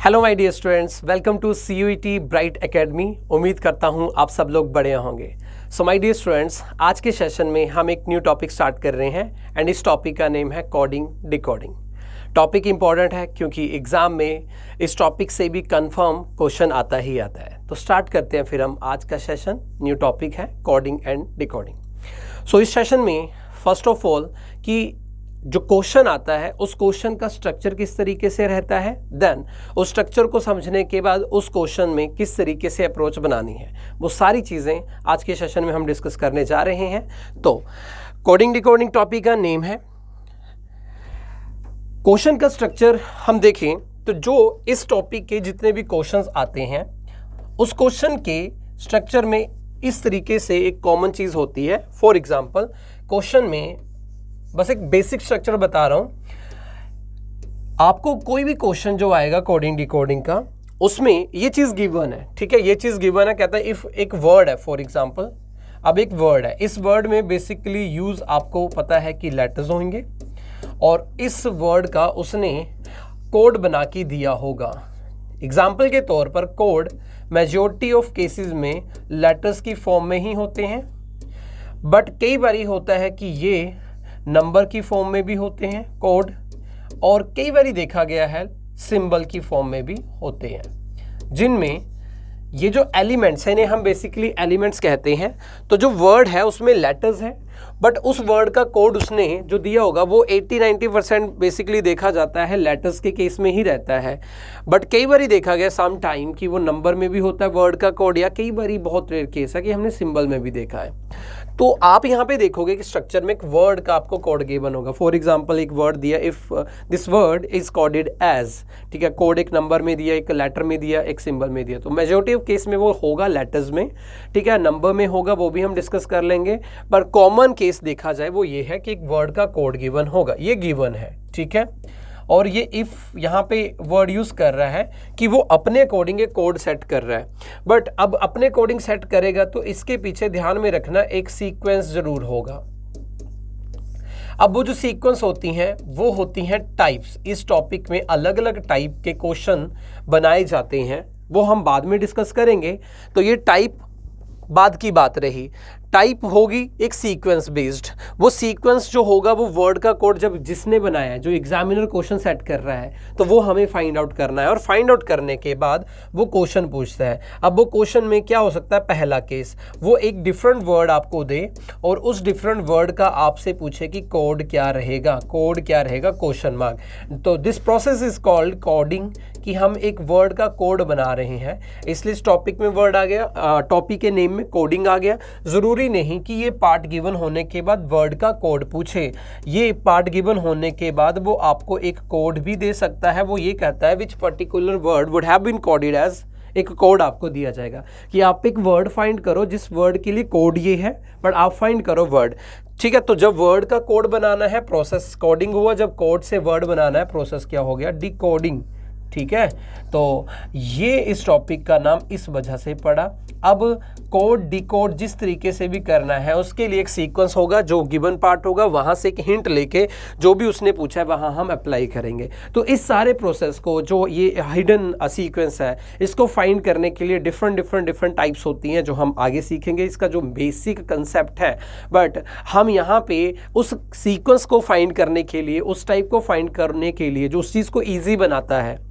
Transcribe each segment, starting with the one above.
Hello my dear students, welcome to CUET bright academy. उम्मीद करता हूँ आप सब लोग बढ़िया होंगे। सो माय डियर स्टूडेंट्स, आज के सेशन में हम एक न्यू टॉपिक स्टार्ट कर रहे हैं एंड इस टॉपिक का नेम है कोडिंग डिकोडिंग। टॉपिक इंपॉर्टेंट है क्योंकि एग्ज़ाम में इस टॉपिक से भी कंफर्म क्वेश्चन आता ही आता है। तो स्टार्ट करते हैं फिर हम आज का सेशन। न्यू टॉपिक है कोडिंग एंड डिकोडिंग। सो इस सेशन में फर्स्ट ऑफ ऑल कि जो क्वेश्चन आता है उस क्वेश्चन का स्ट्रक्चर किस तरीके से रहता है, देन उस स्ट्रक्चर को समझने के बाद उस क्वेश्चन में किस तरीके से अप्रोच बनानी है, वो सारी चीज़ें आज के सेशन में हम डिस्कस करने जा रहे हैं। तो कोडिंग डिकोडिंग टॉपिक का नेम है। क्वेश्चन का स्ट्रक्चर हम देखें तो जो इस टॉपिक के जितने भी क्वेश्चंस आते हैं उस क्वेश्चन के स्ट्रक्चर में इस तरीके से एक कॉमन चीज़ होती है। फॉर एग्जाम्पल क्वेश्चन में बस एक बेसिक स्ट्रक्चर बता रहा हूं आपको। कोई भी क्वेश्चन जो आएगा कोडिंग डिकोडिंग का, उसमें ये चीज़ गिवन है, ठीक है, ये चीज़ गिवन है। कहता है इफ़ एक वर्ड है, फॉर एग्जांपल अब एक वर्ड है, इस वर्ड में बेसिकली यूज़ आपको पता है कि लेटर्स होंगे और इस वर्ड का उसने कोड बना के दिया होगा। एग्जाम्पल के तौर पर कोड मेजॉरिटी ऑफ केसेस में लेटर्स की फॉर्म में ही होते हैं, बट कई बारी होता है कि ये नंबर की फॉर्म में भी होते हैं कोड, और कई बार देखा गया है सिंबल की फॉर्म में भी होते हैं, जिनमें ये जो एलिमेंट्स हैं इन्हें हम बेसिकली एलिमेंट्स कहते हैं। तो जो वर्ड है उसमें लेटर्स हैं, बट उस वर्ड का कोड उसने जो दिया होगा वो 80-90% बेसिकली देखा जाता है लेटर्स के केस में ही रहता है। बट कई बार देखा गया सम टाइम कि वो नंबर में भी होता है वर्ड का कोड, या कई बार बहुत रेयर केस है कि हमने सिंबल में भी देखा है। तो आप यहाँ पे देखोगे कि स्ट्रक्चर में एक वर्ड का आपको कोड गिवन होगा। फॉर एग्जांपल एक वर्ड दिया, if this word is coded as, ठीक है, कोड एक नंबर में दिया, एक लेटर में दिया, एक सिंबल में दिया। तो मेजॉरिटी ऑफ केस में वो होगा लेटर्स में, ठीक है, नंबर में होगा वो भी हम डिस्कस कर लेंगे। पर कॉमन केस देखा जाए वो ये है कि एक वर्ड का कोड गिवन होगा, ये गिवन है, ठीक है। और ये इफ़ यहाँ पे वर्ड यूज़ कर रहा है कि वो अपने अकॉर्डिंग एक कोड सेट कर रहा है, बट अब अपने अकॉर्डिंग सेट करेगा तो इसके पीछे ध्यान में रखना एक सीक्वेंस जरूर होगा। अब वो जो सीक्वेंस होती हैं वो होती हैं टाइप्स। इस टॉपिक में अलग अलग टाइप के क्वेश्चन बनाए जाते हैं, वो हम बाद में डिस्कस करेंगे। तो ये टाइप बाद की बात रही। टाइप होगी एक सीक्वेंस बेस्ड। वो सीक्वेंस जो होगा वो वर्ड का कोड जब जिसने बनाया है, जो एग्जामिनर क्वेश्चन सेट कर रहा है, तो वो हमें फाइंड आउट करना है, और फाइंड आउट करने के बाद वो क्वेश्चन पूछता है। अब वो क्वेश्चन में क्या हो सकता है, पहला केस वो एक डिफरेंट वर्ड आपको दे और उस डिफरेंट वर्ड का आपसे पूछे कि कोड क्या रहेगा, कोड क्या रहेगा, क्वेश्चन मार्क। तो this process is called coding, कि हम एक वर्ड का कोड बना रहे हैं। इसलिए इस टॉपिक में वर्ड आ गया, टॉपिक के नेम में कोडिंग आ गया। ज़रूरी नहीं कि ये पार्ट गिवन होने के बाद वर्ड का कोड पूछे, ये पार्ट गिवन होने के बाद वो आपको एक कोड भी दे सकता है। वो ये कहता है which particular word would have been coded as, एक कोड आपको दिया जाएगा कि आप एक वर्ड फाइंड करो जिस वर्ड के लिए कोड ये है, बट आप फाइंड करो वर्ड, ठीक है। तो जब वर्ड का कोड बनाना है प्रोसेस कोडिंग हुआ, जब कोड से वर्ड बनाना है प्रोसेस क्या हो गया, डिकोडिंग, ठीक है। तो ये इस टॉपिक का नाम इस वजह से पड़ा। अब कोड डिकोड जिस तरीके से भी करना है उसके लिए एक सीक्वेंस होगा, जो गिवन पार्ट होगा वहाँ से एक हिंट लेके जो भी उसने पूछा है वहाँ हम अप्लाई करेंगे। तो इस सारे प्रोसेस को, जो ये हिडन सीक्वेंस है, इसको फाइंड करने के लिए डिफरेंट टाइप्स होती हैं जो हम आगे सीखेंगे। इसका जो बेसिक कंसेप्ट है, बट हम यहाँ पे उस सीक्वेंस को फाइंड करने के लिए, उस टाइप को फाइंड करने के लिए जो उस चीज़ को ईजी बनाता है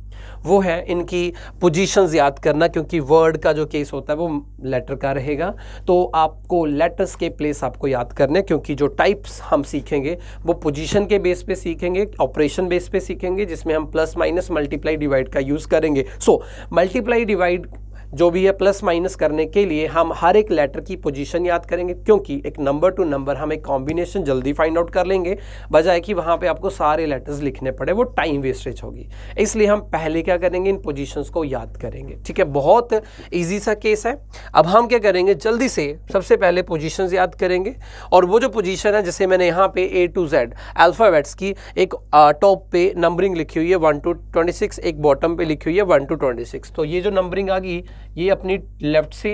वो है इनकी पोजीशंस याद करना, क्योंकि वर्ड का जो केस होता है वो लेटर का रहेगा। तो आपको लेटर्स के प्लेस आपको याद करने, क्योंकि जो टाइप्स हम सीखेंगे वो पोजीशन के बेस पे सीखेंगे, ऑपरेशन बेस पे सीखेंगे, जिसमें हम प्लस माइनस मल्टीप्लाई डिवाइड का यूज़ करेंगे। सो मल्टीप्लाई डिवाइड जो भी है प्लस माइनस करने के लिए हम हर एक लेटर की पोजीशन याद करेंगे, क्योंकि एक नंबर टू नंबर हम एक कॉम्बिनेशन जल्दी फाइंड आउट कर लेंगे, बजाय कि वहाँ पे आपको सारे लेटर्स लिखने पड़े, वो टाइम वेस्टेज होगी। इसलिए हम पहले क्या करेंगे, इन पोजीशंस को याद करेंगे, ठीक है। बहुत ईजी सा केस है। अब हम क्या करेंगे, जल्दी से सबसे पहले पोजीशंस याद करेंगे, और वो जो पोजीशन है, जैसे मैंने यहाँ पे A to Z अल्फ़ाबेट्स की एक टॉप पे नंबरिंग लिखी हुई है 1 to 26, एक बॉटम पे लिखी हुई है 1 to 26। तो ये जो नंबरिंग आ गई ये अपनी लेफ्ट से,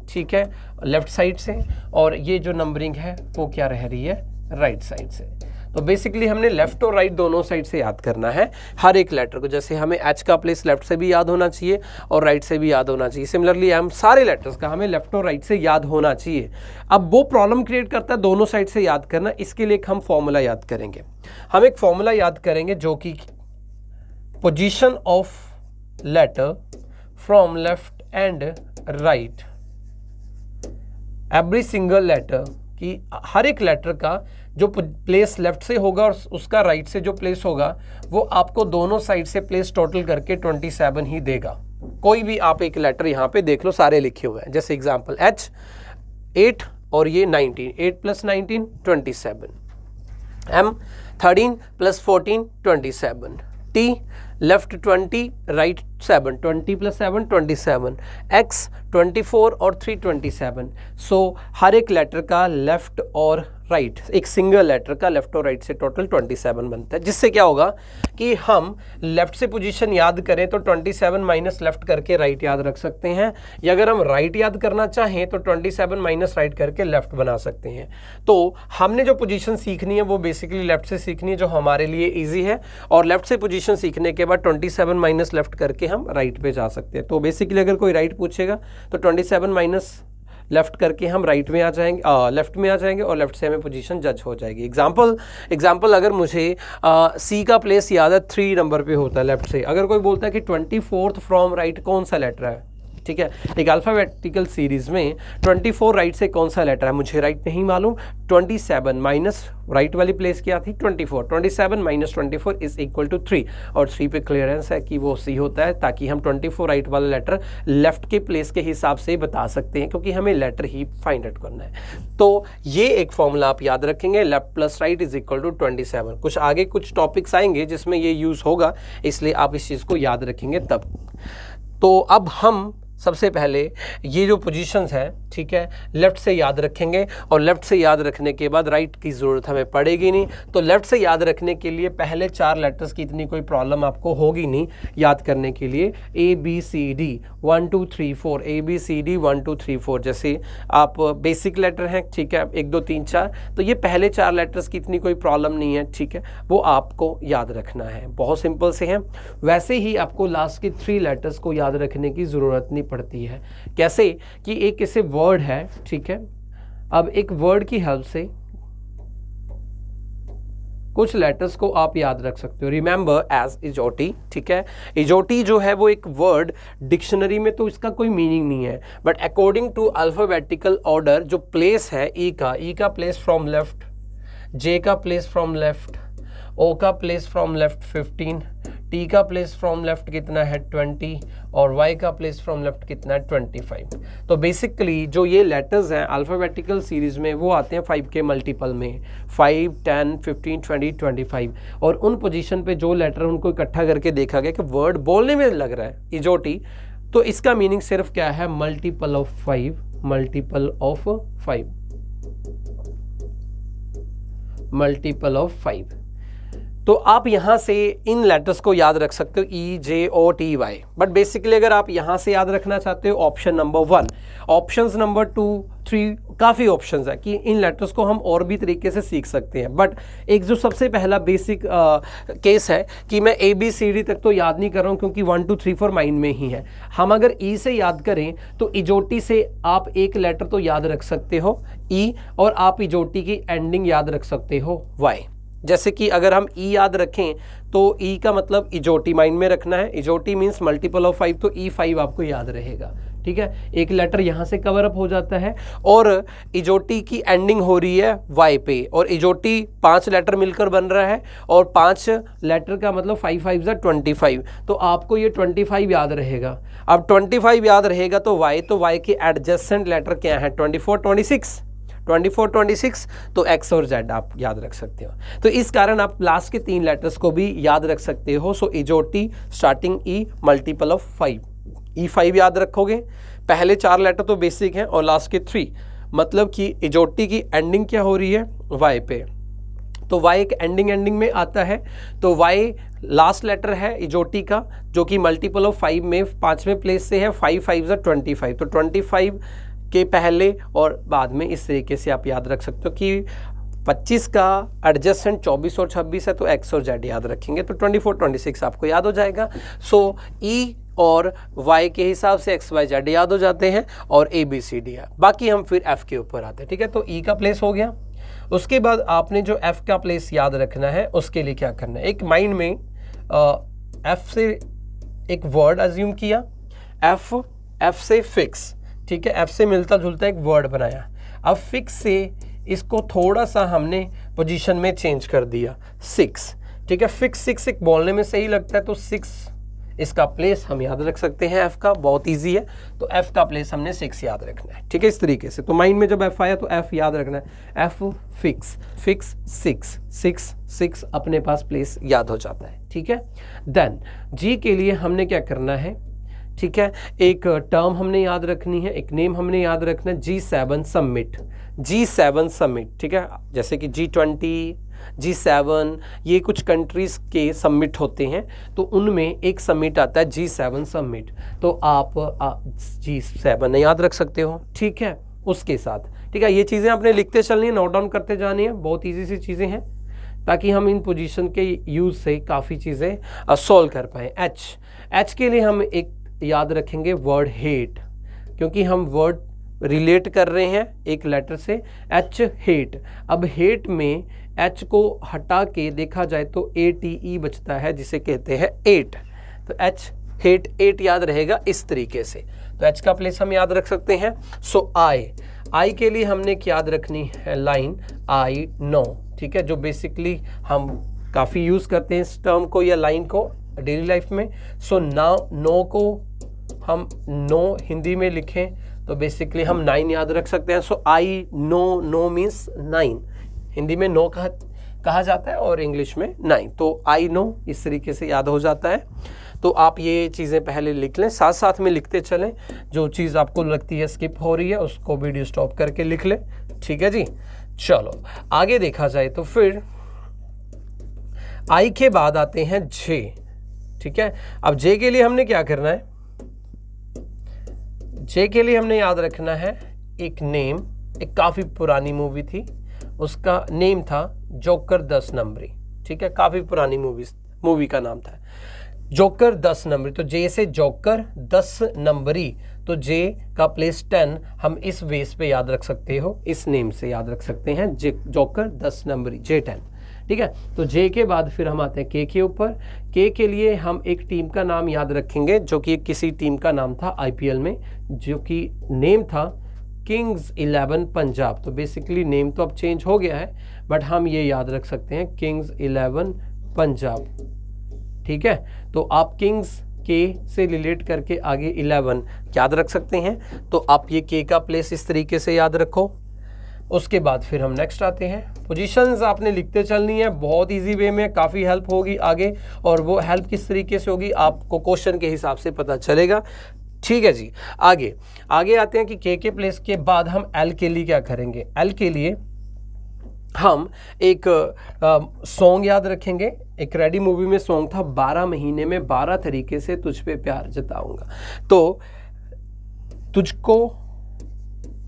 ठीक है, लेफ्ट साइड से, और ये जो नंबरिंग है वो क्या रह रही है, राइट साइड से। तो बेसिकली हमने लेफ्ट और राइट दोनों साइड से याद करना है हर एक लेटर को। जैसे हमें एच का प्लेस लेफ्ट से भी याद होना चाहिए और राइट से भी याद होना चाहिए, सिमिलरली एम सारे लेटर्स का हमें लेफ्ट और राइट से याद होना चाहिए। अब वो प्रॉब्लम क्रिएट करता है दोनों साइड से याद करना, इसके लिए हम फॉर्मूला याद करेंगे। हम एक फॉर्मूला याद करेंगे जो कि position of letter from left and right, every single letter की हर एक लेटर का जो प्लेस लेफ्ट से होगा और उसका राइट से जो प्लेस होगा वो आपको दोनों साइड से प्लेस टोटल करके 27 ही देगा। कोई भी आप एक लेटर यहाँ पे देख लो, सारे लिखे हुए हैं। जैसे एग्जांपल एच 8 और ये 19, 8 + 19 27, M 13 + 14 27, T left 20 right 7, 20 + 7 27, X 24 और 3 27। सो हर एक लेटर का लेफ्ट और राइट, एक सिंगल लेटर का लेफ्ट और राइट से टोटल 27 बनता है। जिससे क्या होगा कि हम लेफ्ट से पोजीशन याद करें तो 27 माइनस लेफ्ट करके राइट याद रख सकते हैं, या अगर हम राइट याद करना चाहें तो 27 माइनस राइट करके लेफ्ट बना सकते हैं। तो हमने जो पोजीशन सीखनी है वो बेसिकली लेफ्ट से सीखनी है, जो हमारे लिए ईजी है, और लेफ्ट से पोजीशन सीखने के बाद 27 माइनस लेफ्ट करके हम राइट पे जा सकते हैं। तो बेसिकली अगर कोई राइट पूछेगा तो 27 माइनस लेफ्ट करके हम राइट में आ जाएंगे, लेफ्ट में आ जाएंगे और लेफ्ट से हमें पोजीशन जज हो जाएगी। एग्जांपल अगर मुझे सी का प्लेस याद है 3 नंबर पे होता है लेफ्ट से, अगर कोई बोलता है कि 24th फ्रॉम राइट कौन सा लेटर है, ठीक है, एक अल्फ़ाबेटिकल सीरीज में 24 राइट से कौन सा लेटर है मुझे राइट नहीं मालूम, 27 माइनस राइट वाली प्लेस क्या थी 24, 27 माइनस 24 इज इक्वल टू 3, और 3 पे क्लियरेंस है कि वो सी होता है, ताकि हम 24 राइट वाला लेटर लेफ्ट के प्लेस के हिसाब से बता सकते हैं, क्योंकि हमें लेटर ही फाइंड आउट करना है। तो ये एक फॉर्मूला आप याद रखेंगे, left plus right is equal to 27। कुछ आगे कुछ टॉपिक्स आएंगे जिसमें ये यूज़ होगा, इसलिए आप इस चीज़ को याद रखेंगे तब। तो अब हम सबसे पहले ये जो पोजीशंस है, ठीक है, लेफ्ट से याद रखेंगे, और लेफ्ट से याद रखने के बाद राइट की ज़रूरत हमें पड़ेगी नहीं। तो लेफ्ट से याद रखने के लिए पहले 4 लेटर्स की इतनी कोई प्रॉब्लम आपको होगी नहीं याद करने के लिए। ABCD 1 2 3 4, ABCD 1 2 3 4 जैसे आप बेसिक लेटर हैं, ठीक है, 1 2 3 4, तो ये पहले 4 लेटर्स की इतनी कोई प्रॉब्लम नहीं है, ठीक है, वो आपको याद रखना है, बहुत सिंपल से हैं। वैसे ही आपको लास्ट के 3 लेटर्स को याद रखने की ज़रूरत नहीं पड़ती है। कैसे कि एक ऐसे वर्ड है, ठीक है, अब एक वर्ड की हेल्प से कुछ लेटर्स को आप याद रख सकते हो। रिमेंबर एज इजोटी, ठीक है, इजोटी जो है वो एक वर्ड डिक्शनरी में तो इसका कोई मीनिंग नहीं है, but according to alphabetical order जो प्लेस है ई का प्लेस फ्रॉम लेफ्ट, जे का प्लेस फ्रॉम लेफ्ट, ओ का प्लेस फ्रॉम लेफ्ट 15, टी का प्लेस फ्रॉम लेफ्ट कितना है 20, और वाई का प्लेस फ्रॉम लेफ्ट कितना है 25। तो बेसिकली जो ये लेटर्स हैं अल्फ़ाबेटिकल सीरीज़ में वो आते हैं 5 के मल्टीपल में, 5, 10, 15, 20, 25, और उन पोजीशन पे जो लेटर उनको इकट्ठा करके देखा गया कि वर्ड बोलने में लग रहा है इजोटी, तो इसका मीनिंग सिर्फ क्या है, multiple of 5, multiple of 5, multiple of 5। तो आप यहाँ से इन लेटर्स को याद रख सकते हो EJOTY, बट बेसिकली अगर आप यहाँ से याद रखना चाहते हो ऑप्शन नंबर 1, ऑप्शंस नंबर 2, 3 काफ़ी ऑप्शंस है कि इन लेटर्स को हम और भी तरीके से सीख सकते हैं। बट एक जो सबसे पहला बेसिक केस है कि मैं ABCD तक तो याद नहीं कर रहा हूँ क्योंकि 1 2 3 4 माइंड में ही है। हम अगर E से याद करें तो इजोटी से आप एक लेटर तो याद रख सकते हो E, और आप इजोटी की एंडिंग याद रख सकते हो Y। जैसे कि अगर हम E याद रखें तो E का मतलब इजोटी माइंड में रखना है, इजोटी मीन्स मल्टीपल ऑफ 5, तो E5 आपको याद रहेगा, ठीक है, एक लेटर यहाँ से कवर अप हो जाता है, और इजोटी की एंडिंग हो रही है Y पे, और इजोटी 5 लेटर मिलकर बन रहा है, और 5 लेटर का मतलब 5 5 = 25, तो आपको ये 25 याद रहेगा। अब 25 याद रहेगा तो Y के एडजेसेंट लेटर क्या है 24 26, तो X और Z आप याद रख सकते हो। तो इस कारण आप लास्ट के 3 लेटर्स को भी याद रख सकते हो। सो इजोटी starting E, multiple of 5, E5 याद रखोगे। पहले 4 लेटर तो बेसिक हैं और लास्ट के 3, मतलब कि इजोटी की एंडिंग क्या हो रही है Y पे, तो Y एक एंडिंग में आता है, तो Y लास्ट लेटर है इजोटी का जो कि मल्टीपल ऑफ 5 में 5वें प्लेस से है, 5 5 = 25, तो 25 के पहले और बाद में इस तरीके से आप याद रख सकते हो कि 25 का एडजेसेंट 24 और 26 है तो x और z याद रखेंगे तो 24 26 आपको याद हो जाएगा। सो e और y के हिसाब से x y z याद हो जाते हैं और a b c d है। बाकी हम फिर f के ऊपर आते हैं, ठीक है। तो e का प्लेस हो गया। उसके बाद आपने जो f का प्लेस याद रखना है उसके लिए क्या करना है, एक माइंड में f से एक वर्ड अज्यूम किया, f से फिक्स, ठीक है, f से मिलता जुलता एक वर्ड बनाया। अब फिक्स से इसको थोड़ा सा हमने पोजीशन में चेंज कर दिया 6, ठीक है। फिक्स 6 एक बोलने में सही लगता है तो 6 इसका प्लेस हम याद रख सकते हैं, f का बहुत इजी है तो f का प्लेस हमने 6 याद रखना है, ठीक है। इस तरीके से तो माइंड में जब f आया तो f याद रखना है, f फिक्स 6 अपने पास प्लेस याद हो जाता है, ठीक है। देन g के लिए हमने क्या करना है, ठीक है, एक टर्म हमने याद रखनी है, एक नेम हमने याद रखना है, G7 समिट, G7 समिट, ठीक है। जैसे कि G20, G7 ये कुछ कंट्रीज़ के समिट होते हैं तो उनमें एक समिट आता है G7 समिट, तो आप G7 याद रख सकते हो, ठीक है, उसके साथ, ठीक है। ये चीज़ें आपने लिखते चलनी है, नोट डाउन करते जानी है, बहुत ईजी सी चीज़ें हैं ताकि हम इन पोजीशन के यूज़ से काफ़ी चीज़ें सॉल्व कर पाएँ। H के लिए हम एक याद रखेंगे वर्ड हेट, क्योंकि हम वर्ड रिलेट कर रहे हैं एक लेटर से, H हेट। अब हेट में H को हटा के देखा जाए तो ATE बचता है जिसे कहते हैं 8, तो H हेट 8 याद रहेगा इस तरीके से। तो H का प्लेस हम याद रख सकते हैं। सो I के लिए हमने क्या याद रखनी है, लाइन I नो, ठीक है, जो बेसिकली हम काफ़ी यूज़ करते हैं इस टर्म को या लाइन को डेली लाइफ में। सो नो को हम नो हिंदी में लिखें तो बेसिकली हम 9 याद रख सकते हैं। सो आई नो मीन्स 9, हिंदी में नो कहा जाता है और इंग्लिश में 9, तो आई नो इस तरीके से याद हो जाता है। तो आप ये चीज़ें पहले लिख लें, साथ साथ में लिखते चलें, जो चीज़ आपको लगती है स्किप हो रही है उसको वीडियो स्टॉप करके लिख लें, ठीक है जी। चलो आगे देखा जाए तो फिर आई के बाद आते हैं जे, ठीक है। अब जे के लिए हमने क्या करना है, जे के लिए हमने याद रखना है एक नेम, एक काफ़ी पुरानी मूवी थी, उसका नेम था जोकर 10 नंबरी, ठीक है, काफ़ी पुरानी मूवी का नाम था जोकर 10 नंबरी। तो जे से जोकर 10 नंबरी, तो जे का प्लेस 10 हम इस बेस पे याद रख सकते हो, इस नेम से याद रख सकते हैं, जोकर 10 नंबरी, J10, ठीक है। तो जे के बाद फिर हम आते हैं के ऊपर। के लिए हम एक टीम का नाम याद रखेंगे जो कि किसी टीम का नाम था IPL में, जो कि नेम था किंग्स 11 पंजाब। तो बेसिकली नेम तो अब चेंज हो गया है बट हम ये याद रख सकते हैं किंग्स 11 पंजाब, ठीक है। तो आप किंग्स के से रिलेट करके आगे 11 याद रख सकते हैं, तो आप ये के का प्लेस इस तरीके से याद रखो। उसके बाद फिर हम नेक्स्ट आते हैं, पोजीशंस आपने लिखते चलनी है, बहुत इजी वे में, काफ़ी हेल्प होगी आगे, और वो हेल्प किस तरीके से होगी आपको क्वेश्चन के हिसाब से पता चलेगा, ठीक है जी। आगे आते हैं कि के प्लेस के बाद हम एल के लिए क्या करेंगे। एल के लिए हम एक सॉन्ग याद रखेंगे, एक रेडी मूवी में सॉन्ग था 12 महीने में 12 तरीके से तुझ पे प्यार जताऊंगा, तो तुझको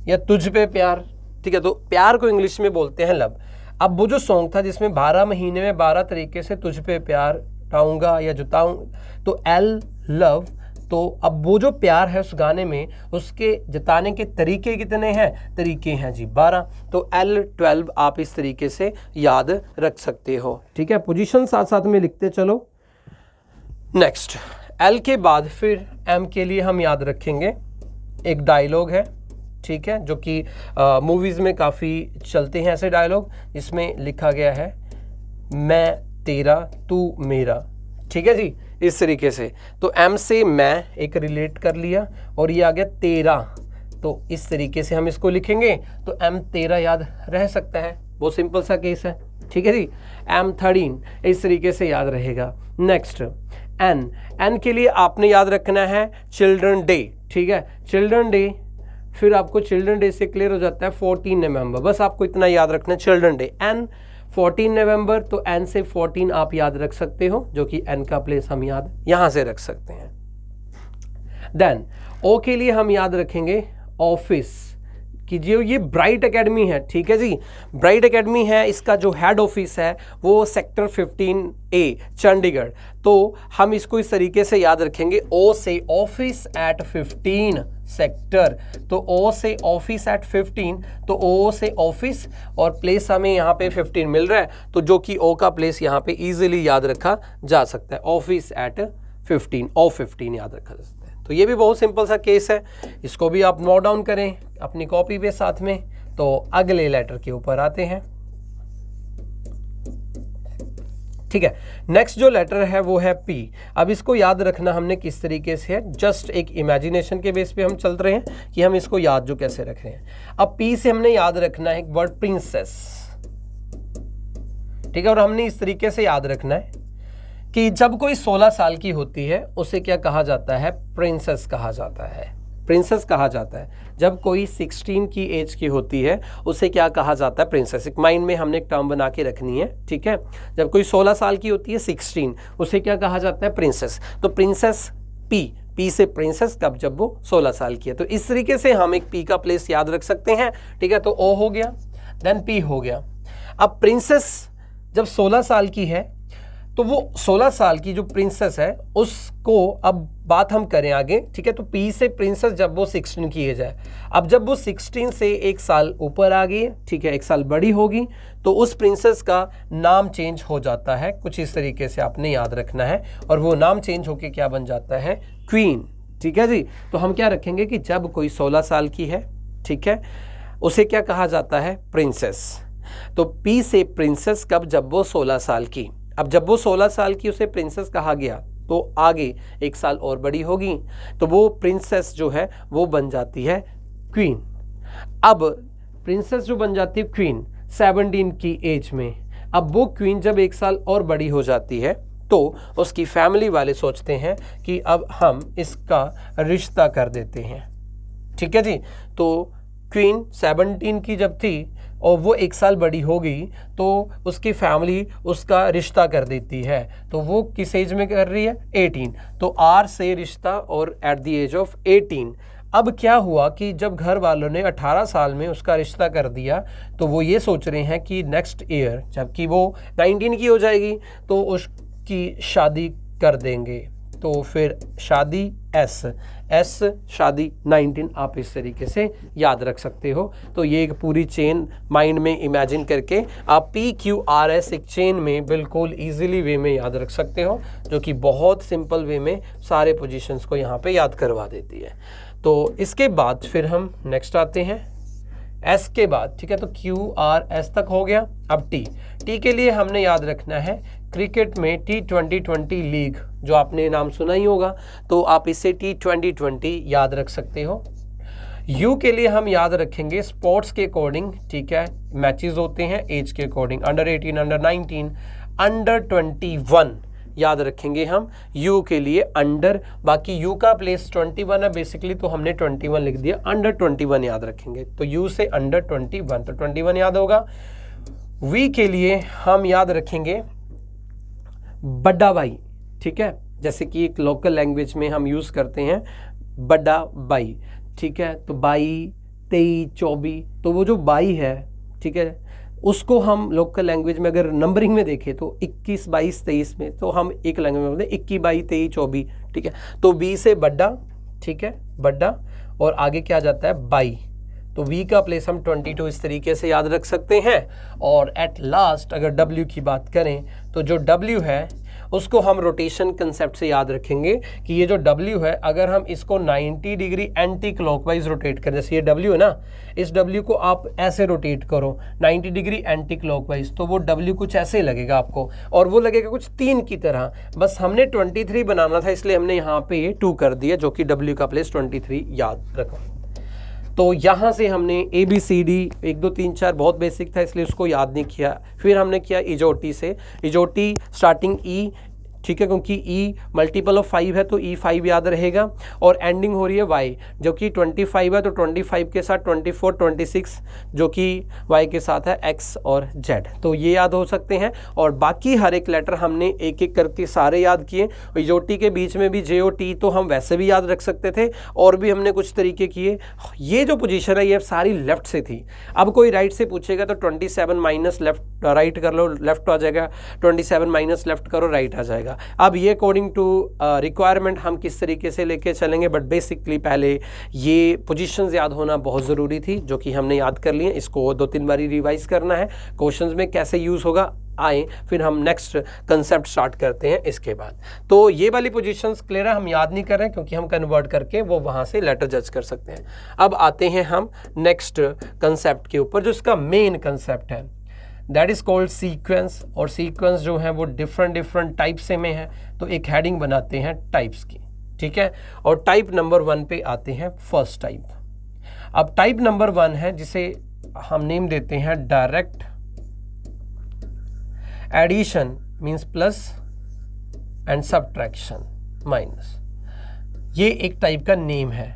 या तुझ पे प्यार, ठीक है, तो प्यार को इंग्लिश में बोलते हैं लव। अब वो जो सॉन्ग था जिसमें 12 महीने में 12 तरीके से तुझ पे प्यार जताऊंगा या जताऊं, तो एल लव, तो अब वो जो प्यार है उस गाने में उसके जताने के तरीके कितने हैं, तरीके हैं जी 12, तो L12 आप इस तरीके से याद रख सकते हो, ठीक है। पोजीशन साथ साथ में लिखते चलो। नेक्स्ट L के बाद फिर M के लिए हम याद रखेंगे एक डायलॉग है, ठीक है, जो कि मूवीज़ में काफ़ी चलते हैं ऐसे डायलॉग, जिसमें लिखा गया है मैं तेरा तू मेरा, ठीक है जी, इस तरीके से। तो M से मैं एक रिलेट कर लिया और ये आ गया तेरा, तो इस तरीके से हम इसको लिखेंगे तो M तेरा याद रह सकता है, बहुत सिंपल सा केस है, ठीक है जी। M13 इस तरीके से याद रहेगा। नेक्स्ट N के लिए आपने याद रखना है चिल्ड्रन डे, ठीक है, चिल्ड्रन डे, फिर आपको चिल्ड्रन डे से क्लियर हो जाता है 14 नवंबर, बस आपको इतना याद रखना है चिल्ड्रन डे। N 14 नवंबर, तो N से 14 आप याद रख सकते हो, जो कि N का प्लेस हम याद यहाँ से रख सकते हैं। देन O के लिए हम याद रखेंगे ऑफिस, कीजिए, ये ब्राइट एकेडमी है, ठीक है जी, ब्राइट एकेडमी है, इसका जो हेड ऑफिस है वो सेक्टर 15A चंडीगढ़। तो हम इसको इस तरीके से याद रखेंगे, ओ से ऑफिस एट 15 सेक्टर, तो ओ से ऑफिस एट 15, तो ओ से ऑफिस और प्लेस हमें यहाँ पे 15 मिल रहा है, तो जो कि ओ का प्लेस यहाँ पे इजीली याद रखा जा सकता है, ऑफिस एट 15, ओ 15 याद रखा जा सकता है। तो ये भी बहुत सिंपल सा केस है, इसको भी आप नोट डाउन करें अपनी कॉपी पे साथ में। तो अगले लेटर के ऊपर आते हैं, ठीक है। नेक्स्ट जो लेटर है वो है पी। अब इसको याद रखना हमने किस तरीके से है, जस्ट एक इमेजिनेशन के बेस पे हम चल रहे हैं कि हम इसको याद जो कैसे रख रहे हैं। अब पी से हमने याद रखना है एक वर्ड प्रिंसेस, ठीक है, और हमने इस तरीके से याद रखना है कि जब कोई 16 साल की होती है उसे क्या कहा जाता है, प्रिंसेस कहा जाता है, प्रिंसेस कहा जाता है। जब कोई 16 की एज की होती है उसे क्या कहा जाता है, प्रिंसेस। एक माइंड में हमने एक टर्म बना के रखनी है, ठीक है। जब कोई 16 साल की होती है 16, उसे क्या कहा जाता है, प्रिंसेस। तो प्रिंसेस पी से प्रिंसेस कब, जब वो 16 साल की है। तो इस तरीके से हम एक पी का प्लेस याद रख सकते हैं, ठीक है। तो ओ हो गया, देन पी हो गया। अब प्रिंसेस जब 16 साल की है तो वो 16 साल की जो प्रिंसेस है उसको अब बात हम करें आगे, ठीक है। तो पी से प्रिंसेस जब वो 16 की एज है, अब जब वो 16 से एक साल ऊपर आ गई, ठीक है, एक साल बड़ी होगी, तो उस प्रिंसेस का नाम चेंज हो जाता है, कुछ इस तरीके से आपने याद रखना है। और वो नाम चेंज होके क्या बन जाता है, क्वीन, ठीक है जी। तो हम क्या रखेंगे कि जब कोई 16 साल की है, ठीक है, उसे क्या कहा जाता है, प्रिंसेस। तो पी से प्रिंसेस कब, जब वो 16 साल की। अब जब वो 16 साल की उसे प्रिंसेस कहा गया, तो आगे एक साल और बड़ी होगी तो वो प्रिंसेस जो है वो बन जाती है क्वीन। अब प्रिंसेस जो बन जाती है क्वीन 17 की एज में, अब वो क्वीन जब एक साल और बड़ी हो जाती है तो उसकी फैमिली वाले सोचते हैं कि अब हम इसका रिश्ता कर देते हैं, ठीक है जी। तो क्वीन 17 की जब थी और वो एक साल बड़ी होगी तो उसकी फैमिली उसका रिश्ता कर देती है। तो वो किस एज में कर रही है, 18। तो आर से रिश्ता और एट द एज ऑफ 18। अब क्या हुआ कि जब घर वालों ने 18 साल में उसका रिश्ता कर दिया तो वो ये सोच रहे हैं कि नेक्स्ट ईयर जबकि वो 19 की हो जाएगी तो उसकी शादी कर देंगे। तो फिर शादी एस शादी 19, आप इस तरीके से याद रख सकते हो। तो ये एक पूरी चेन माइंड में इमेजिन करके आप PQRS एक चेन में बिल्कुल इजीली वे में याद रख सकते हो, जो कि बहुत सिंपल वे में सारे पोजीशंस को यहाँ पे याद करवा देती है। तो इसके बाद फिर हम नेक्स्ट आते हैं एस के बाद, ठीक है। तो QRS तक हो गया। अब टी के लिए हमने याद रखना है क्रिकेट में T2020 लीग, जो आपने नाम सुना ही होगा, तो आप इसे T2020 याद रख सकते हो। यू के लिए हम याद रखेंगे स्पोर्ट्स के अकॉर्डिंग, ठीक है, मैचेस होते हैं एज के अकॉर्डिंग, अंडर 18, अंडर 19, अंडर 21 याद रखेंगे हम यू के लिए अंडर। बाकी यू का प्लेस 21 है बेसिकली, तो हमने 21 लिख दिया, अंडर 21 याद रखेंगे। तो यू से अंडर 21, तो 21 याद होगा। वी के लिए हम याद रखेंगे बड़ा भाई, ठीक है, जैसे कि एक लोकल लैंग्वेज में हम यूज़ करते हैं बड़ा बाई, ठीक है। तो 22, 23, 24, तो वो जो बाई है, ठीक है, उसको हम लोकल लैंग्वेज में अगर नंबरिंग में देखें तो 21, 22, 23 में, तो हम एक लैंग्वेज में बोलते हैं 21, 22, 23, 24, ठीक है। तो बी से बड़ा, ठीक है, बड़ा, और आगे क्या जाता है बाई, तो वी का प्लेस हम 22 इस तरीके से याद रख सकते हैं। और एट लास्ट अगर डब्ल्यू की बात करें तो जो डब्ल्यू है उसको हम रोटेशन कंसेप्ट से याद रखेंगे कि ये जो डब्ल्यू है अगर हम इसको 90 डिग्री एंटी क्लॉकवाइज रोटेट करें, जैसे ये डब्ल्यू है ना, इस डब्ल्यू को आप ऐसे रोटेट करो 90 डिग्री एंटी क्लॉकवाइज, तो वो डब्ल्यू कुछ ऐसे लगेगा आपको, और वो लगेगा कुछ 3 की तरह। बस हमने 23 बनाना था इसलिए हमने यहाँ पे 2 कर दिया, जो कि डब्ल्यू का प्लेस 23 याद रखो। तो यहाँ से हमने ABCD 1 2 3 4 बहुत बेसिक था इसलिए उसको याद नहीं किया। फिर हमने किया इजोटी से, इजोटी स्टार्टिंग ई ठीक है, क्योंकि ई मल्टीपल ऑफ 5 है तो ई 5 याद रहेगा, और एंडिंग हो रही है वाई जो कि 25 है तो 25 के साथ 24, 26 जो कि वाई के साथ है एक्स और जेड, तो ये याद हो सकते हैं। और बाकी हर एक लेटर हमने एक एक करके सारे याद किए। जो टी के बीच में भी जे ओ टी तो हम वैसे भी याद रख सकते थे, और भी हमने कुछ तरीके किए। ये जो पोजीशन है ये सारी लेफ्ट से थी। अब कोई राइट से पूछेगा तो 27 माइनस लेफ्ट राइट कर लो, लेफ्ट आ जाएगा, 27 माइनस लेफ्ट करो राइट आ जाएगा। अब ये अकॉर्डिंग टू रिक्वायरमेंट हम किस तरीके से लेके चलेंगे, बट बेसिकली पहले ये पोजीशंस याद होना बहुत ज़रूरी थी, जो कि हमने याद कर लिए। इसको 2-3 बारी रिवाइज करना है, क्वेश्चंस में कैसे यूज़ होगा आए, फिर हम नेक्स्ट कंसेप्ट स्टार्ट करते हैं इसके बाद। तो ये वाली पोजीशंस क्लियर है, हम याद नहीं कर रहे हैं क्योंकि हम कन्वर्ट करके वो वहाँ से लेटर जज कर सकते हैं। अब आते हैं हम नेक्स्ट कंसेप्ट के ऊपर, जो इसका मेन कंसेप्ट है, दैट इज कॉल्ड सीक्वेंस। और सीक्वेंस जो है वो डिफरेंट टाइप से में है, तो एक हेडिंग बनाते हैं टाइप्स की, ठीक है। और टाइप नंबर 1 पे आते हैं, फर्स्ट टाइप। अब टाइप नंबर 1 है जिसे हम नेम देते हैं direct addition, means plus and subtraction minus. ये एक टाइप का नेम है।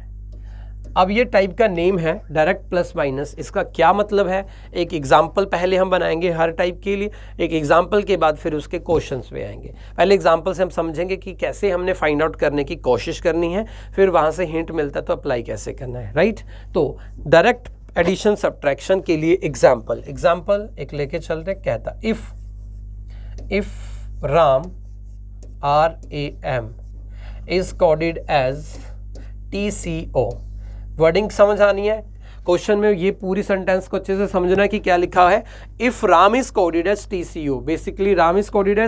अब ये टाइप का नेम है डायरेक्ट प्लस माइनस, इसका क्या मतलब है, एक एग्जाम्पल पहले हम बनाएंगे हर टाइप के लिए, एक एग्जाम्पल के बाद फिर उसके क्वेश्चंस पे आएंगे। पहले एग्जाम्पल से हम समझेंगे कि कैसे हमने फाइंड आउट करने की कोशिश करनी है, फिर वहाँ से हिंट मिलता है तो अप्लाई कैसे करना है, राइट। तो डायरेक्ट एडिशन सब्ट्रैक्शन के लिए एग्जाम्पल एक लेके चलते, कहता if RAM is coded as TCO। Wording समझ आनी है, क्वेश्चन में ये पूरी सेंटेंस को अच्छे से समझना है कि क्या लिखा है। If RAM is coded as TCO, basically RAM is coded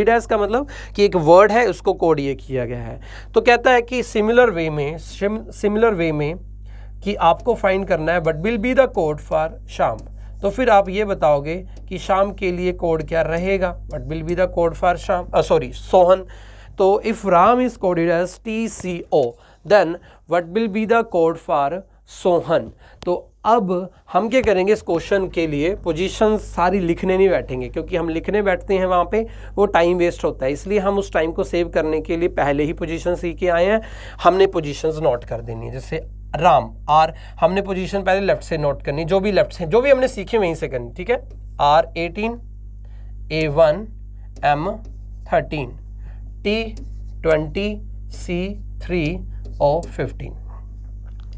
as का मतलब कि एक वर्ड है उसको कोड ये किया गया है। तो कहता है कि सिमिलर वे में कि आपको फाइंड करना है what will be the code for शाम। तो फिर आप ये बताओगे कि शाम के लिए कोड क्या रहेगा, what will be the code for Sohan. तो इफ RAM is coded as TCO then what will be the code for Sohan. तो अब हम क्या करेंगे, इस क्वेश्चन के लिए पोजीशन सारी लिखने नहीं बैठेंगे, क्योंकि हम लिखने बैठते हैं वहाँ पे वो टाइम वेस्ट होता है। इसलिए हम उस टाइम को सेव करने के लिए पहले ही पोजीशन सीख के आए हैं, हमने पोजीशंस नोट कर देनी है। जैसे राम आर, हमने पोजीशन पहले लेफ्ट से नोट करनी, जो भी लेफ्ट से जो भी हमने सीखे वहीं से करनी, ठीक है। R18, A1, M13, T20, C3 और 15,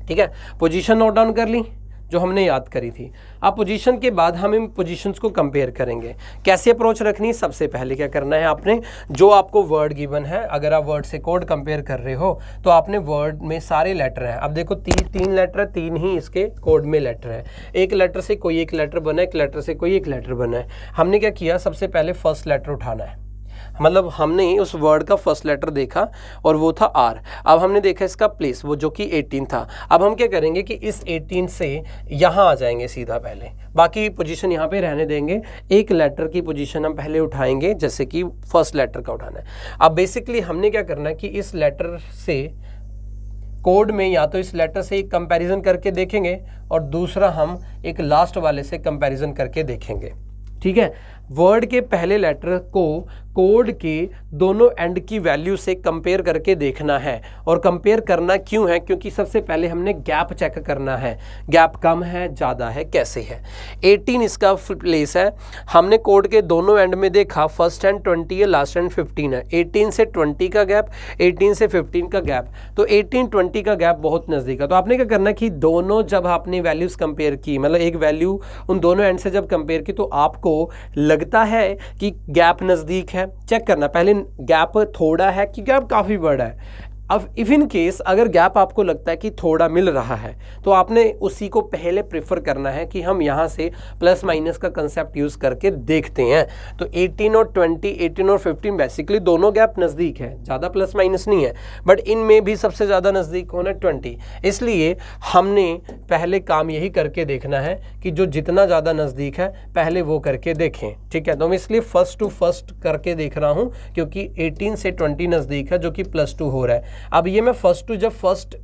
ठीक है। पोजीशन नोट डाउन कर ली जो हमने याद करी थी। अब पोजीशन के बाद हम इन पोजीशंस को कंपेयर करेंगे। कैसे अप्रोच रखनी, सबसे पहले क्या करना है, आपने जो आपको वर्ड गिवन है, अगर आप वर्ड से कोड कंपेयर कर रहे हो तो आपने वर्ड में सारे लेटर हैं। अब देखो तीन लेटर है, 3 ही इसके कोड में लेटर है। एक लेटर से कोई एक लेटर बना है, एक लेटर से कोई एक लेटर बना है। हमने क्या किया, सबसे पहले फर्स्ट लेटर उठाना है, मतलब हमने उस वर्ड का फर्स्ट लेटर देखा और वो था R। अब हमने देखा इसका प्लेस, वो जो कि 18 था। अब हम क्या करेंगे कि इस 18 से यहाँ आ जाएंगे सीधा, पहले बाकी पोजीशन यहाँ पे रहने देंगे। एक लेटर की पोजीशन हम पहले उठाएंगे, जैसे कि फर्स्ट लेटर का उठाना है। अब बेसिकली हमने क्या करना है कि इस लेटर से कोड में या तो इस लेटर से एक कंपैरिजन करके देखेंगे और दूसरा हम एक लास्ट वाले से कंपैरिजन करके देखेंगे, ठीक है। वर्ड के पहले लेटर को कोड के दोनों एंड की वैल्यू से कंपेयर करके देखना है। और कंपेयर करना क्यों है, क्योंकि सबसे पहले हमने गैप चेक करना है, गैप कम है ज़्यादा है कैसे है। 18 इसका प्लेस है, हमने कोड के दोनों एंड में देखा, फर्स्ट एंड 20 है, लास्ट एंड 15 है। 18 से 20 का गैप, 18 से 15 का गैप, तो 18-20 का गैप बहुत नज़दीक है। तो आपने क्या करना कि दोनों जब आपने वैल्यूज़ कंपेयर की, मतलब एक वैल्यू उन दोनों एंड से जब कंपेयर की, तो आपको लगता है कि गैप नज़दीक है, चेक करना पहले गैप थोड़ा है कि गैप काफ़ी बड़ा है। अब इफ इन केस अगर गैप आपको लगता है कि थोड़ा मिल रहा है, तो आपने उसी को पहले प्रेफर करना है कि हम यहाँ से प्लस माइनस का कंसेप्ट यूज़ करके देखते हैं। तो 18 और 20, 18 और 15 बेसिकली दोनों गैप नज़दीक है, ज़्यादा प्लस माइनस नहीं है, बट इनमें भी सबसे ज़्यादा नज़दीक कौन है, 20। इसलिए हमने पहले काम यही करके देखना है कि जो जितना ज़्यादा नज़दीक है पहले वो करके देखें, ठीक है। तो मैं इसलिए फर्स्ट टू फर्स्ट करके देख रहा हूँ, क्योंकि 18 से 20 नज़दीक है जो कि +2 हो रहा है। अब ये मैं फर्स्ट टू जब फर्स्ट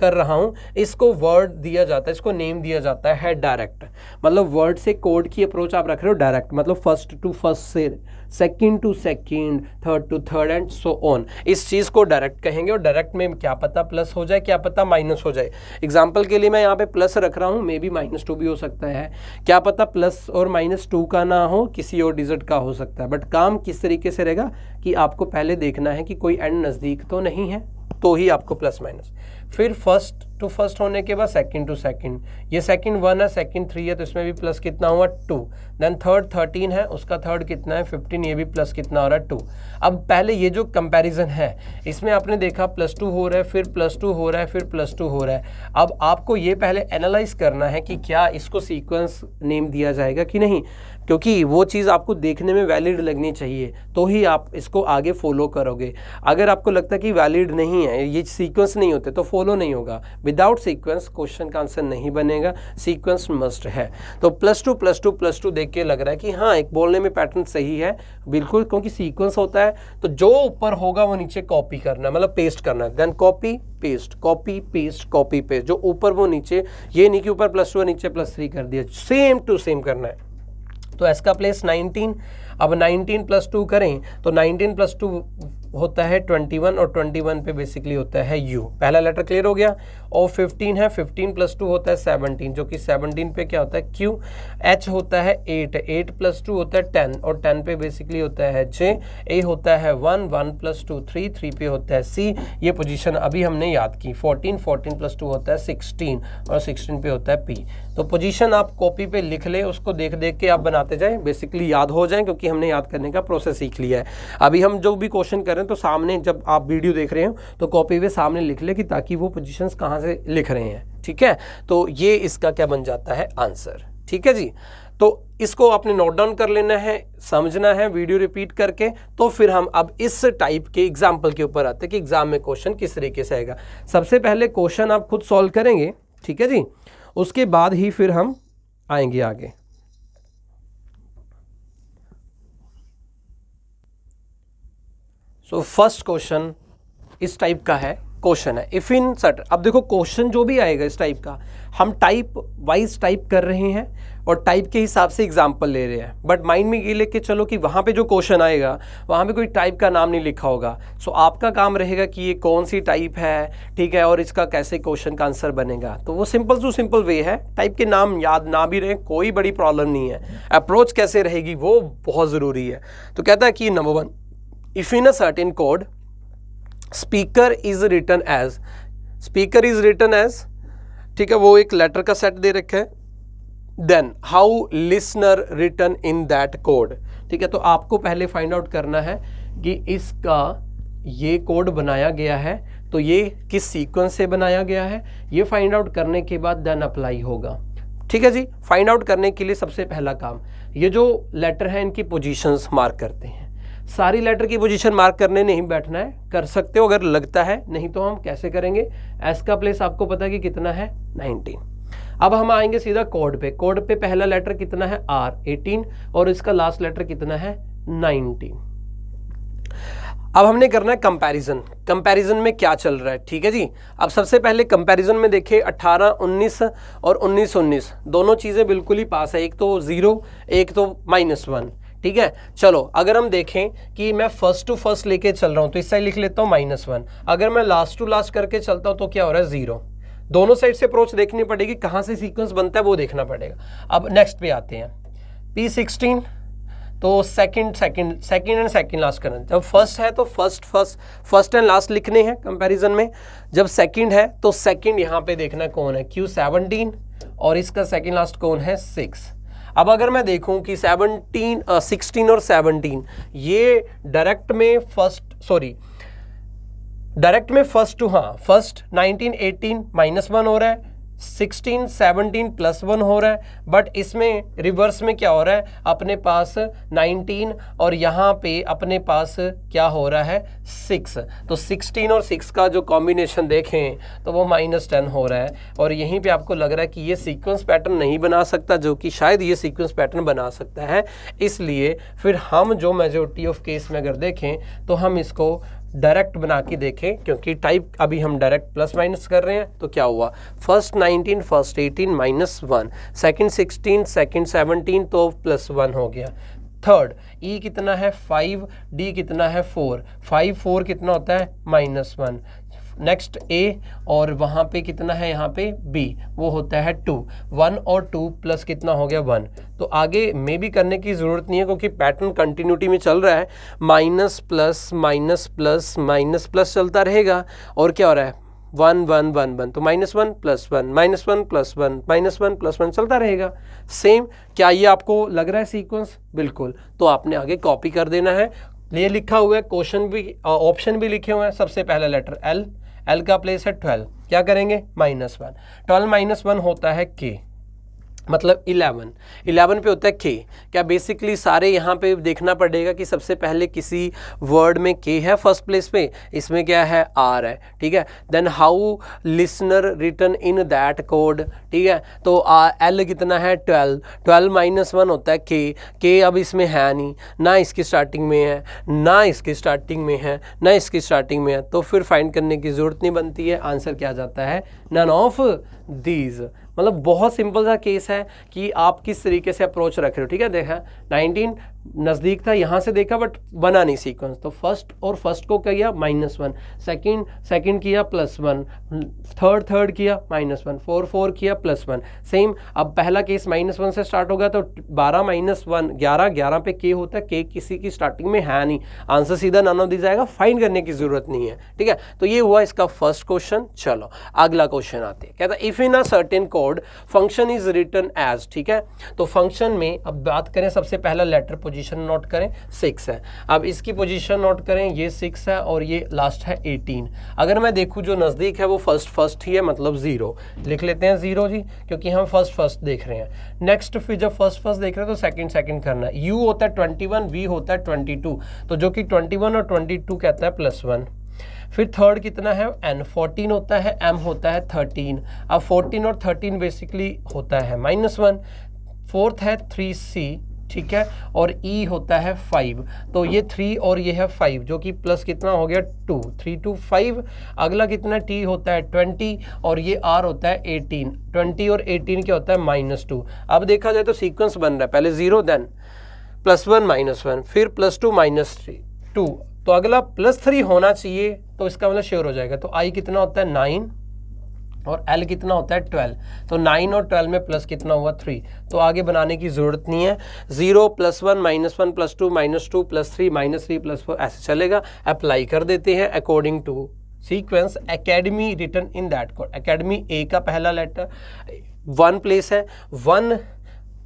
कर रहा हूँ, इसको वर्ड दिया जाता है, इसको नेम दिया जाता है डायरेक्ट। मतलब वर्ड से कोड की अप्रोच आप रख रहे हो डायरेक्ट, मतलब फर्स्ट टू फर्स्ट से second to second, third to third and so on. इस चीज़ को डायरेक्ट कहेंगे और डायरेक्ट में क्या पता प्लस हो जाए, क्या पता माइनस हो जाए। एग्जाम्पल के लिए मैं यहाँ पे प्लस रख रहा हूँ, मे बी -2 भी हो सकता है, क्या पता प्लस और -2 का ना हो, किसी और डिजिट का हो सकता है। बट काम किस तरीके से रहेगा कि आपको पहले देखना है कि कोई एंड नज़दीक तो नहीं है, तो ही आपको प्लस माइनस। फिर फर्स्ट टू फर्स्ट होने के बाद सेकंड टू सेकंड, ये सेकंड 1 है, सेकंड 3 है, तो इसमें भी प्लस कितना हुआ 2। देन थर्ड 13 है, उसका थर्ड कितना है 15, ये भी प्लस कितना हो रहा है 2। अब पहले ये जो कंपैरिजन है इसमें आपने देखा +2 हो रहा है, फिर +2 हो रहा है, फिर +2 हो रहा है। अब आपको ये पहले एनालाइज करना है कि क्या इसको सीक्वेंस नेम दिया जाएगा कि नहीं, क्योंकि वो चीज़ आपको देखने में वैलिड लगनी चाहिए, तो ही आप इसको आगे फॉलो करोगे। अगर आपको लगता है कि वैलिड नहीं है, ये सीक्वेंस नहीं होते, तो फॉलो नहीं होगा। विदाउट सीक्वेंस क्वेश्चन का आंसर नहीं बनेगा, सीक्वेंस मस्ट है। तो +2 +2 +2 देख के लग रहा है कि हाँ एक बोलने में पैटर्न सही है बिल्कुल, क्योंकि सीक्वेंस होता है तो जो ऊपर होगा वो नीचे कॉपी करना है, मतलब पेस्ट करना है। Then copy paste, copy paste, copy paste, जो ऊपर वो नीचे, ये नहीं कि ऊपर +2 है नीचे +3 कर दिया, सेम टू सेम करना है। तो एस का प्लेस 19, अब 19 + 2 करें तो 19 + 2 होता है 21 और 21 पे बेसिकली होता है U, पहला लेटर क्लियर हो गया। और 15 है, 15 + 2 होता है 17, जो कि 17 पे क्या होता है Q। H होता है 8, 8 + 2 होता है 10 और 10 पे बेसिकली होता है J। A होता है 1, 1 + 2 3, 3 पे होता है C। ये पोजीशन अभी हमने याद की। 14, 14 + 2 होता है 16 और 16 पे होता है P। तो पोजीशन आप कॉपी पे लिख ले, उसको देख देख के आप बनाते जाएं, बेसिकली याद हो जाएं, क्योंकि हमने याद करने का प्रोसेस सीख लिया है। अभी हम जो भी क्वेश्चन कर रहे हैं तो सामने जब आप वीडियो देख रहे हो तो कॉपी पे सामने लिख ले, कि ताकि वो पोजीशंस कहाँ से लिख रहे हैं, ठीक है। तो ये इसका क्या बन जाता है आंसर, ठीक है जी। तो इसको आपने नोट डाउन कर लेना है, समझना है वीडियो रिपीट करके। तो फिर हम अब इस टाइप के एग्जाम्पल के ऊपर आते हैं कि एग्जाम में क्वेश्चन किस तरीके से आएगा। सबसे पहले क्वेश्चन आप खुद सॉल्व करेंगे, ठीक है जी, उसके बाद ही फिर हम आएंगे आगे। सो फर्स्ट क्वेश्चन इस टाइप का है, क्वेश्चन है इफ इन सर्ट। अब देखो क्वेश्चन जो भी आएगा इस टाइप का, हम टाइप वाइज टाइप कर रहे हैं और टाइप के हिसाब से एग्जाम्पल ले रहे हैं। बट माइंड में ये लेके चलो कि वहाँ पे जो क्वेश्चन आएगा वहाँ पे कोई टाइप का नाम नहीं लिखा होगा। सो आपका काम रहेगा कि ये कौन सी टाइप है, ठीक है, और इसका कैसे क्वेश्चन का आंसर बनेगा। तो वो सिंपल टू सिंपल वे है, टाइप के नाम याद ना भी रहे कोई बड़ी प्रॉब्लम नहीं है, अप्रोच कैसे रहेगी वो बहुत ज़रूरी है। तो कहता है कि number 1, if in a certain code speaker is written as, speaker is written as, ठीक है, वो एक लेटर का सेट दे रखा है। Then how listener written in that code, ठीक है। तो आपको पहले फाइंड आउट करना है कि इसका ये कोड बनाया गया है तो ये किस सीक्वेंस से बनाया गया है, ये फाइंड आउट करने के बाद देन अप्लाई होगा, ठीक है जी। फाइंड आउट करने के लिए सबसे पहला काम, ये जो लेटर है इनकी पोजीशंस मार्क करते हैं। सारी लेटर की पोजीशन मार्क करने नहीं बैठना है, कर सकते हो अगर लगता है, नहीं तो हम कैसे करेंगे। एस का प्लेस आपको पता है कि कितना है 19। अब हम आएंगे सीधा कोड पे। कोड पे पहला लेटर कितना है R 18 और इसका लास्ट लेटर कितना है 19। अब हमने करना है कंपैरिजन, कंपैरिजन में क्या चल रहा है, ठीक है जी। अब सबसे पहले कंपैरिजन में देखिए 18 19 और 19 19 दोनों चीज़ें बिल्कुल ही पास है, एक तो 0 एक तो -1, ठीक है। चलो अगर हम देखें कि मैं फर्स्ट टू फर्स्ट लेके चल रहा हूँ तो इस साइड लिख लेता हूँ -1, अगर मैं लास्ट टू लास्ट करके चलता हूँ तो क्या हो रहा है 0। दोनों साइड से अप्रोच देखनी पड़ेगी, कहाँ से सीक्वेंस बनता है वो देखना पड़ेगा। अब नेक्स्ट पे आते हैं P16, तो सेकंड एंड सेकंड लास्ट करना। जब फर्स्ट है तो फर्स्ट एंड लास्ट लिखने हैं कंपैरिजन में। जब सेकंड है तो सेकंड यहाँ पे देखना कौन है Q17 और इसका सेकंड लास्ट कौन है 6। अब अगर मैं देखूं कि 16 और 17 ये डायरेक्ट में फर्स्ट टू, हाँ फर्स्ट 19 18 -1 हो रहा है, 16 17 +1 हो रहा है। बट इसमें रिवर्स में क्या हो रहा है, अपने पास 19 और यहाँ पे अपने पास क्या हो रहा है 6। तो 16 और 6 का जो कॉम्बिनेशन देखें तो वो -10 हो रहा है। और यहीं पे आपको लग रहा है कि ये सीक्वेंस पैटर्न नहीं बना सकता, जो कि शायद ये सीक्वेंस पैटर्न बना सकता है। इसलिए फिर हम जो मेजॉरिटी ऑफ केस में अगर देखें तो हम इसको डायरेक्ट बना के देखें, क्योंकि टाइप अभी हम डायरेक्ट प्लस माइनस कर रहे हैं। तो क्या हुआ, फर्स्ट 19 फर्स्ट 18 -1, सेकंड 16 सेकंड 17 तो +1 हो गया। थर्ड ई कितना है 5, डी कितना है 4, 5 4 कितना होता है -1। नेक्स्ट ए और वहाँ पे कितना है, यहाँ पे बी, वो होता है 2, 1 और 2 प्लस कितना हो गया 1। तो आगे में भी करने की ज़रूरत नहीं है, क्योंकि पैटर्न कंटिन्यूटी में चल रहा है, minus plus minus plus minus plus चलता रहेगा। और क्या हो रहा है 1 1 1 1, तो -1 +1 -1 +1 -1 +1 चलता रहेगा। सेम, क्या ये आपको लग रहा है सीक्वेंस? बिल्कुल। तो आपने आगे कॉपी कर देना है। ये लिखा हुआ है, क्वेश्चन भी, ऑप्शन भी लिखे हुए हैं। सबसे पहला लेटर एल, एल का प्लेस है 12, क्या करेंगे -1, 12 -1 होता है के, मतलब 11 पे होता है के। क्या बेसिकली सारे यहाँ पे देखना पड़ेगा कि सबसे पहले किसी वर्ड में के है फर्स्ट प्लेस पे, इसमें क्या है आर है, ठीक है। Then how listener written in that code, ठीक है। तो एल कितना है 12, 12 -1 होता है के अब इसमें है नहीं, ना इसकी स्टार्टिंग में है, ना इसकी स्टार्टिंग में है, ना इसकी स्टार्टिंग में है, तो फिर फाइंड करने की ज़रूरत नहीं बनती है। आंसर क्या जाता है, नन ऑफ दीज। मतलब बहुत सिंपल सा केस है कि आप किस तरीके से अप्रोच रख रहे हो, ठीक है। देखा 19 नज़दीक था, यहाँ से देखा बट बना नहीं सीक्वेंस, तो फर्स्ट और फर्स्ट को किया -1, सेकंड किया +1, थर्ड किया -1, 4 किया +1। सेम, अब पहला केस -1 से स्टार्ट होगा, तो 12 -1 11 पे के होता है, के किसी की स्टार्टिंग में है नहीं, आंसर सीधा नन ऑफ दिस आएगा, फाइंड करने की जरूरत नहीं है, ठीक है। तो ये हुआ इसका फर्स्ट क्वेश्चन। चलो अगला क्वेश्चन आते हैं, कहता है if in a certain code function is written as, ठीक है। तो फंक्शन में अब बात करें, सबसे पहला लेटर पोजीशन नोट करें 6 है। अब इसकी पोजीशन नोट करें, ये 6 है और ये लास्ट है 18। अगर मैं देखूं जो नज़दीक है वो फर्स्ट ही है, मतलब 0 लिख लेते हैं 0 जी, क्योंकि हम फर्स्ट देख रहे हैं। नेक्स्ट फिर जब फर्स्ट देख रहे हैं तो सेकंड करना है। u होता है 21, v होता है 22, तो जो कि 21 और 22 कहता है +1। फिर थर्ड कितना है n, 14 होता है, m होता है 13। अब 14 और 13 बेसिकली होता है -1। फोर्थ है 3c, ठीक है, और e होता है 5, तो ये 3 और ये है 5, जो कि प्लस कितना हो गया 2, 3 2 5। अगला कितना t होता है 20 और ये r होता है 18, 20 और 18 क्या होता है -2। अब देखा जाए तो सीक्वेंस बन रहा है, पहले 0 देन +1 -1 फिर +2 -2, तो अगला +3 होना चाहिए, तो इसका मतलब श्योर हो जाएगा। तो i कितना होता है 9 और l कितना होता है 12, तो 9 और 12 में प्लस कितना हुआ 3, तो आगे बनाने की ज़रूरत नहीं है। 0 +1 -1 +2 -2 +3 -3 +4 ऐसे चलेगा। अप्लाई कर देते हैं according to sequence academy written in that code. Academy A का पहला लेटर 1 प्लेस है, 1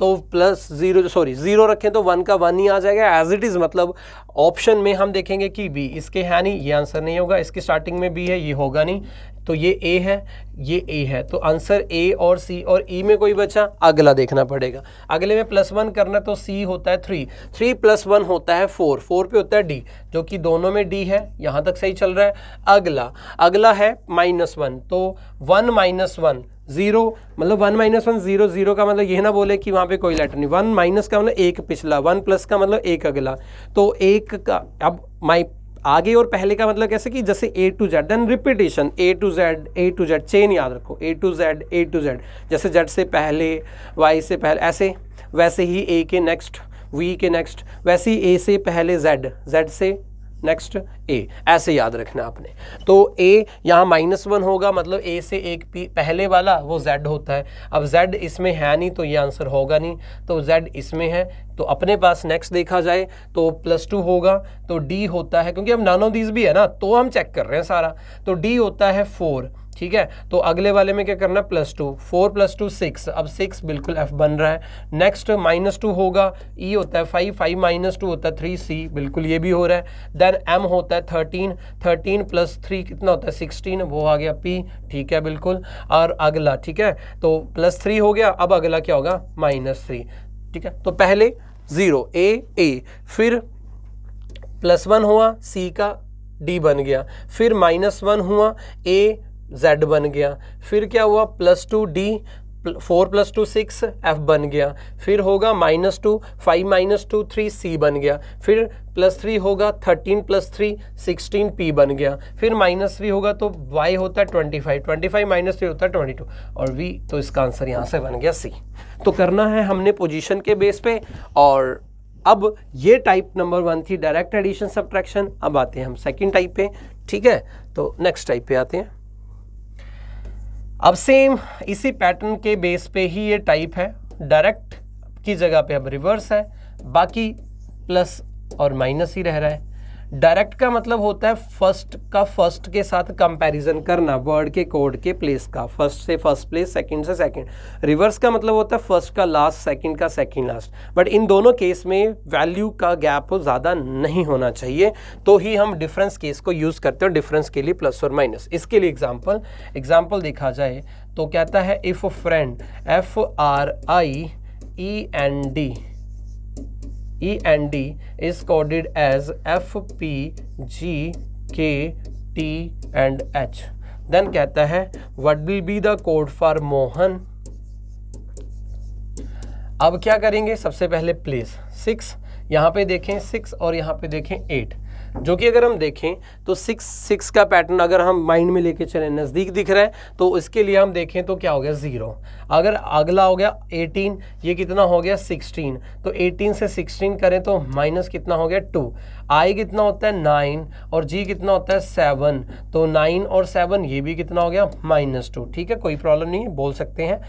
तो +0 रखें तो 1 का 1 ही आ जाएगा एज इट इज़। मतलब ऑप्शन में हम देखेंगे कि बी, इसके है नहीं, ये आंसर नहीं होगा। इसकी स्टार्टिंग में बी है, ये होगा नहीं, तो ये ए है, ये ए है, तो आंसर ए और सी और ई में कोई बचा, अगला देखना पड़ेगा। अगले में +1 करना, तो सी होता है 3 + 1 होता है 4 पे होता है डी, जो कि दोनों में डी है, यहाँ तक सही चल रहा है। अगला है -1, तो 1 -1 0, मतलब 1 -1 0 0 का मतलब ये ना बोले कि वहाँ पे कोई लेटर नहीं। 1 माइनस का मतलब एक पिछला, 1 प्लस का मतलब एक अगला, तो एक का अब आगे और पहले का मतलब कैसे कि जैसे A to Z, then repetition A to Z chain याद रखो, A to Z, जैसे Z से पहले, Y से पहले, ऐसे वैसे ही A के नेक्स्ट, V के नेक्स्ट, वैसे ही A से पहले Z से नेक्स्ट A, ऐसे याद रखना आपने। तो A यहाँ -1 होगा, मतलब A से एक पहले वाला वो Z होता है। अब Z इसमें है नहीं, तो ये आंसर होगा नहीं, तो Z इसमें है, तो अपने पास नेक्स्ट देखा जाए तो +2 होगा, तो D होता है, क्योंकि अब नॉन ऑफ दीज भी है ना, तो हम चेक कर रहे हैं सारा, तो D होता है 4, ठीक है। तो अगले वाले में क्या करना, +2, 4 + 2 6, अब 6 बिल्कुल F बन रहा है। नेक्स्ट -2 होगा, E होता है 5 -2 होता है 3C, बिल्कुल ये भी हो रहा है। देन M होता है 13 + 3 कितना होता है 16, वो आ गया P, ठीक है बिल्कुल। और अगला, ठीक है, तो +3 हो गया, अब अगला क्या होगा -3, ठीक है। तो पहले 0 A, फिर +1 हुआ, C का D बन गया, फिर -1 हुआ, A Z बन गया, फिर क्या हुआ +2 D 4 + 2 6 F बन गया, फिर होगा -2 5 - 2 3 C बन गया, फिर +3 होगा 13 + 3 16 P बन गया, फिर -3 होगा तो Y होता है 25 25 - 3 होता है 22 और V, तो इसका आंसर यहाँ से बन गया C। तो करना है हमने पोजीशन के बेस पे। और अब ये टाइप नंबर 1 थी डायरेक्ट एडिशन सब्ट्रैक्शन। अब आते हैं हम सेकंड टाइप पे, ठीक है। तो नेक्स्ट टाइप पे आते हैं। अब सेम इसी पैटर्न के बेस पे ही ये टाइप है, डायरेक्ट की जगह पे अब रिवर्स है, बाकी प्लस और माइनस ही रह रहा है। डायरेक्ट का मतलब होता है फर्स्ट का फर्स्ट के साथ कंपैरिजन करना, वर्ड के कोड के प्लेस का, फर्स्ट से फर्स्ट प्लेस, सेकंड से सेकंड। रिवर्स का मतलब होता है फर्स्ट का लास्ट, सेकंड का सेकंड लास्ट। बट इन दोनों केस में वैल्यू का गैप ज़्यादा नहीं होना चाहिए, तो ही हम डिफरेंस केस को यूज़ करते हैं, डिफरेंस के लिए प्लस और माइनस। इसके लिए एग्जाम्पल देखा जाए तो कहता है if friend END is coded as F, P, G, K, T and H. Then कहता है what will be the code for Mohan. अब क्या करेंगे, सबसे पहले प्लेस 6, यहाँ पे देखें 6 और यहाँ पे देखें 8, जो कि अगर हम देखें तो 6 का पैटर्न अगर हम माइंड में लेके चलें, नज़दीक दिख रहा है, तो इसके लिए हम देखें तो क्या हो गया 0। अगर अगला हो गया 18, ये कितना हो गया 16, तो 18 से 16 करें तो माइनस कितना हो गया 2। I कितना होता है 9 और G कितना होता है 7, तो 9 और 7 ये भी कितना हो गया -2। ठीक है, कोई प्रॉब्लम नहीं है, बोल सकते हैं।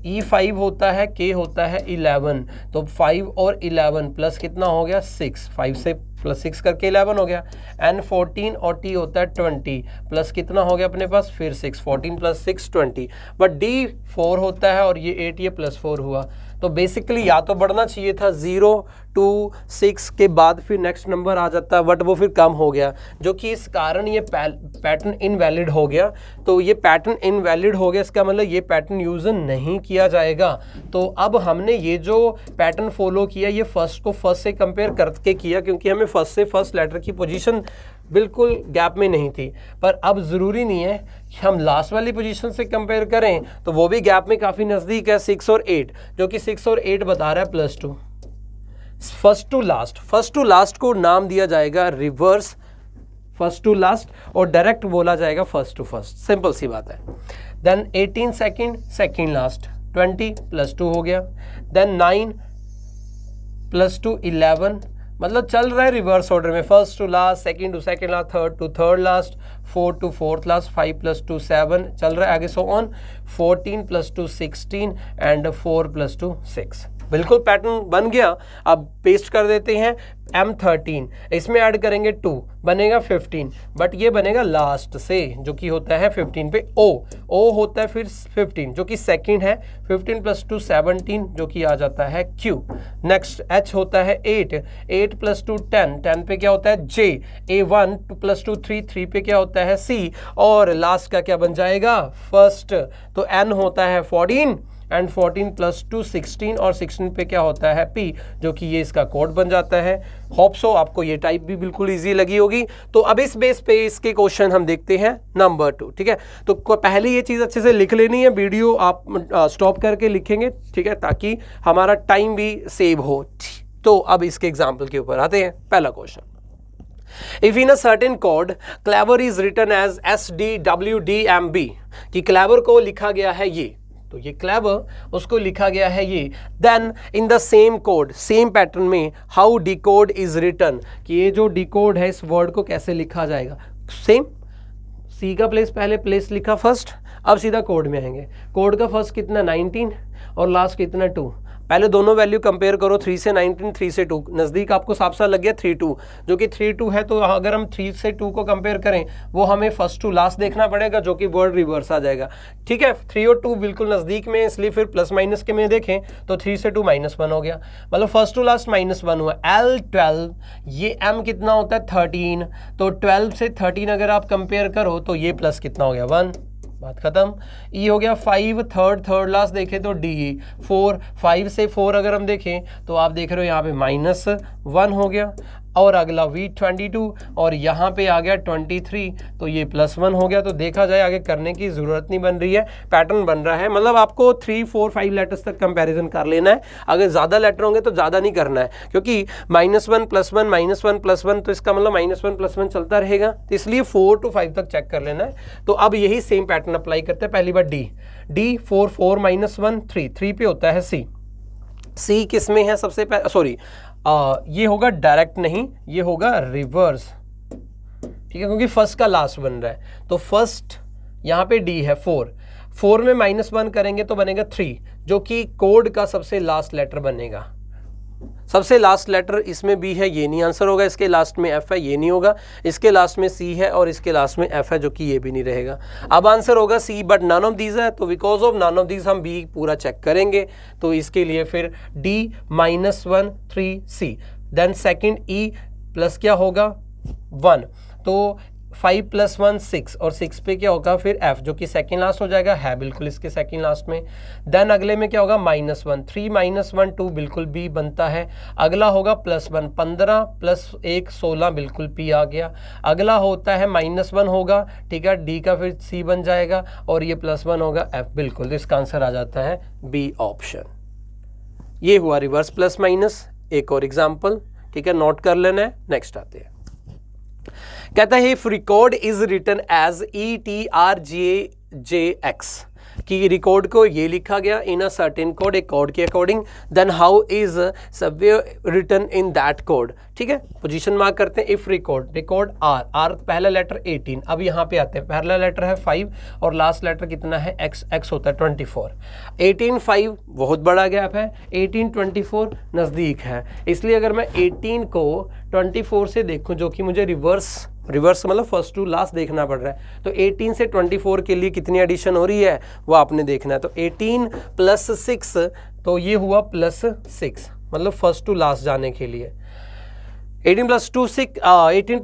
E 5 होता है, K होता है 11, तो 5 और 11 प्लस कितना हो गया 6, 5 से प्लस 6 करके 11 हो गया। N 14 और T होता है 20, प्लस कितना हो गया अपने पास फिर 6, 14 + 6 20। बट D 4 होता है और ये 8, ये +4 हुआ। तो बेसिकली या तो बढ़ना चाहिए था 0 2 6 के बाद फिर नेक्स्ट नंबर आ जाता, बट वो फिर कम हो गया, जो कि इस कारण ये पैटर्न इनवैलिड हो गया। तो ये पैटर्न इनवैलिड हो गया, इसका मतलब ये पैटर्न यूज़ नहीं किया जाएगा। तो अब हमने ये जो पैटर्न फॉलो किया, ये फर्स्ट को फर्स्ट से कंपेयर करके किया, क्योंकि हमें फर्स्ट से फर्स्ट लेटर की पोजीशन बिल्कुल गैप में नहीं थी। पर अब ज़रूरी नहीं है कि हम लास्ट वाली पोजीशन से कंपेयर करें, तो वो भी गैप में काफ़ी नज़दीक है 6 और 8, जो कि 6 और 8 बता रहा है +2। फर्स्ट टू लास्ट को नाम दिया जाएगा रिवर्स फर्स्ट टू लास्ट, और डायरेक्ट बोला जाएगा फर्स्ट टू फर्स्ट, सिंपल सी बात है। देन 18 सेकंड लास्ट, 20 +2 हो गया। देन 9 +2 11, मतलब चल रहा है रिवर्स ऑर्डर में, first to last, second to second last, third to third last, fourth to fourth last, 5 + 2 7 चल रहा है आगे, सो ऑन। 14 + 2 16 एंड 4 + 2 6। बिल्कुल पैटर्न बन गया। अब पेस्ट कर देते हैं M13, इसमें ऐड करेंगे 2, बनेगा 15, बट ये बनेगा लास्ट से, जो कि होता है 15 पे O होता है फिर 15, जो कि सेकंड है। 15 + 2 17, जो कि आ जाता है Q। नेक्स्ट H होता है 8 + 2 10, 10 पे क्या होता है J। A1 + 2 3, 3 पे क्या होता है C, और लास्ट का क्या बन जाएगा फर्स्ट, तो N होता है 14 एंड 14 + 2 16, और 16 पे क्या होता है P, जो कि ये इसका कोड बन जाता है। होप सो आपको ये टाइप भी बिल्कुल इजी लगी होगी। तो अब इस बेस पे इसके क्वेश्चन हम देखते हैं नंबर 2, ठीक है। तो पहले ये चीज़ अच्छे से लिख लेनी है, वीडियो आप स्टॉप करके लिखेंगे, ठीक है, ताकि हमारा टाइम भी सेव हो। तो अब इसके एग्जाम्पल के ऊपर आते हैं। पहला question, If in a certain code clever is written as SDWDMB, कि clever को लिखा गया है ये, तो ये क्लेवर उसको लिखा गया है ये। Then in the same code, same pattern में हाउ डिकोड इज रिटन, कि ये जो डिकोड है इस वर्ड को कैसे लिखा जाएगा। सेम सी का पहले प्लेस लिखा फर्स्ट, अब सीधा कोड में आएंगे। कोड का फर्स्ट कितना 19 और लास्ट कितना 2। पहले दोनों वैल्यू कंपेयर करो, 3 से 19, 3 से 2, नज़दीक आपको साफ साफ लग गया 3 2, जो कि 3 2 है। तो अगर हम 3 से 2 को कंपेयर करें, वो हमें फर्स्ट टू लास्ट देखना पड़ेगा, जो कि वर्ड रिवर्स आ जाएगा। ठीक है, 3 और 2 बिल्कुल नज़दीक में, इसलिए फिर प्लस माइनस के में देखें तो 3 से 2 -1 हो गया, मतलब फर्स्ट टू लास्ट -1 हुआ। L12, ये M कितना होता है 13, तो 12 से 13 अगर आप कंपेयर करो तो ये प्लस कितना हो गया 1, बात खत्म। E हो गया 5, थर्ड लास्ट देखें तो D। 4, 5 से 4 अगर हम देखें तो आप देख रहे हो यहाँ पे -1 हो गया। और अगला V22 और यहाँ पे आ गया 23, तो ये +1 हो गया। तो देखा जाए आगे करने की ज़रूरत नहीं बन रही है, पैटर्न बन रहा है। मतलब आपको 3, 4, 5 लेटर्स तक कंपैरिजन कर लेना है। अगर ज़्यादा लेटर होंगे तो ज़्यादा नहीं करना है, क्योंकि -1 +1 -1 +1, तो इसका मतलब -1 +1 चलता रहेगा। तो इसलिए 4 to 5 तक चेक कर लेना है। तो अब यही सेम पैटर्न अप्लाई करते हैं। पहली बार डी 4 4 -1 3 पे होता है सी किस में है सबसे पहले, सॉरी ये होगा डायरेक्ट नहीं, ये होगा रिवर्स, ठीक है, क्योंकि फर्स्ट का लास्ट बन रहा है। तो फर्स्ट यहाँ पे डी है 4 में -1 करेंगे तो बनेगा 3, जो कि कोड का सबसे लास्ट लेटर बनेगा। सबसे लास्ट लेटर इसमें बी है, ये नहीं आंसर होगा। इसके लास्ट में एफ है, ये नहीं होगा। इसके लास्ट में सी है और इसके लास्ट में एफ है, जो कि ये भी नहीं रहेगा। अब आंसर होगा C, but none of these है, तो because of none of these हम बी पूरा चेक करेंगे। तो इसके लिए फिर D -1 3 C, then second E plus क्या होगा 1, तो 5 + 1 6, और 6 पे क्या होगा फिर f, जो कि सेकंड लास्ट हो जाएगा, है बिल्कुल इसके सेकंड लास्ट में। देन अगले में क्या होगा -1 3 -1 2, बिल्कुल b बनता है। अगला होगा +1 15 + 1 16, बिल्कुल p आ गया। अगला होता है -1 होगा, ठीक है, d का फिर c बन जाएगा, और ये +1 होगा f, बिल्कुल। तो इसका आंसर आ जाता है b ऑप्शन। ये हुआ रिवर्स प्लस माइनस। एक और एग्जाम्पल, ठीक है, नोट कर लेना है। नेक्स्ट आते हैं, कहता है if record is written as ETRJJX, कि रिकॉर्ड को ये लिखा गया इन अ सर्टेन कोड, एक कोड के according, then how is subway written in that code, ठीक है। पोजीशन मार्क करते हैं। इफ रिकॉर्ड आर पहला लेटर 18, अब यहाँ पे आते हैं, पहला लेटर है 5 और लास्ट लेटर कितना है x होता है 24। 18 5 बहुत बड़ा गैप है, 18 24 नज़दीक है, इसलिए अगर मैं 18 को 24 से देखूं, जो कि मुझे रिवर्स मतलब फर्स्ट टू लास्ट देखना पड़ रहा है, तो 18 से 24 के लिए कितनी एडिशन हो रही है वो आपने देखना है। तो 18 + 6, तो ये हुआ +6, मतलब फर्स्ट टू लास्ट जाने के लिए। 18 +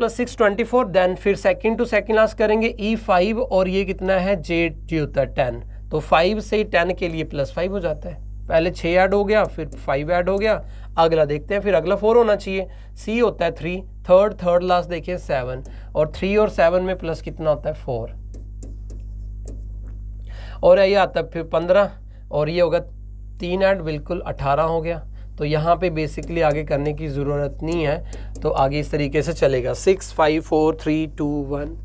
6 24, देन फिर सेकंड टू सेकंड लास्ट करेंगे E5, और ये कितना है J होता है 10, तो 5 से 10 के लिए +5 हो जाता है। पहले 6 ऐड हो गया, फिर 5 ऐड हो गया, अगला देखते हैं, फिर अगला 4 होना चाहिए। C होता है 3, थर्ड लास्ट देखिए 7, और 3 और 7 में प्लस कितना होता है 4, और ये आता है फिर 15, और ये होगा 3 ऐड, बिल्कुल 18 हो गया। तो यहाँ पे बेसिकली आगे करने की ज़रूरत नहीं है, तो आगे इस तरीके से चलेगा 6 5 4 3 2 1,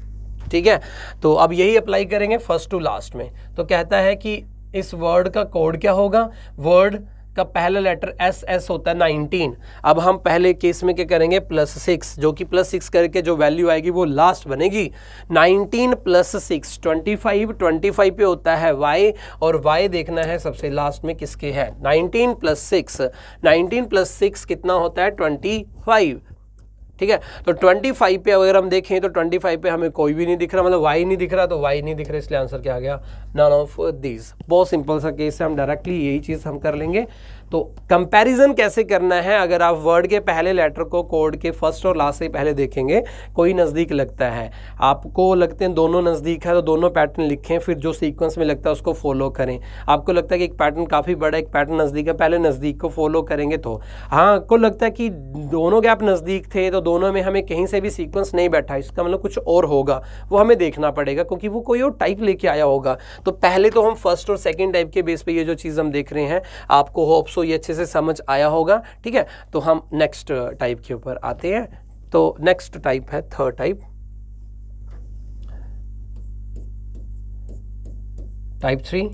ठीक है। तो अब यही अप्लाई करेंगे फर्स्ट टू लास्ट में। तो कहता है कि इस वर्ड का कोड क्या होगा, वर्ड का पहला लेटर SS होता है 19। अब हम पहले केस में क्या करेंगे, +6, जो कि +6 करके जो वैल्यू आएगी वो लास्ट बनेगी। 19 + 6 25 पे होता है Y, और Y देखना है सबसे लास्ट में किसके है, 19 + 6 कितना होता है 25, ठीक है। तो 25 पे अगर हम देखें तो 25 पे हमें कोई भी नहीं दिख रहा, मतलब y नहीं दिख रहा, तो y नहीं दिख रहा, इसलिए आंसर क्या आ गया, नन ऑफ दीज। बहुत सिंपल सा केस है, हम डायरेक्टली यही चीज़ हम कर लेंगे। तो कंपैरिजन कैसे करना है, अगर आप वर्ड के पहले लेटर को कोड के फर्स्ट और लास्ट से पहले देखेंगे, कोई नज़दीक लगता है, आपको लगते हैं दोनों नज़दीक है, तो दोनों पैटर्न लिखें, फिर जो सीक्वेंस में लगता है उसको फॉलो करें। आपको लगता है कि एक पैटर्न काफ़ी बड़ा, एक पैटर्न नज़दीक है, पहले नज़दीक को फॉलो करेंगे। तो हाँ, आपको लगता है कि दोनों गैप नज़दीक थे, तो दोनों में हमें कहीं से भी सीक्वेंस नहीं बैठा, इसका मतलब कुछ और होगा, वो हमें देखना पड़ेगा, क्योंकि वो कोई और टाइप लेके आया होगा। तो पहले तो हम फर्स्ट और सेकंड टाइप के बेस पे ये जो चीज़ हम देख रहे हैं, आपको होप सो ये अच्छे से समझ आया होगा, ठीक है। तो हम नेक्स्ट टाइप के ऊपर आते हैं। तो नेक्स्ट टाइप है थर्ड टाइप, टाइप 3,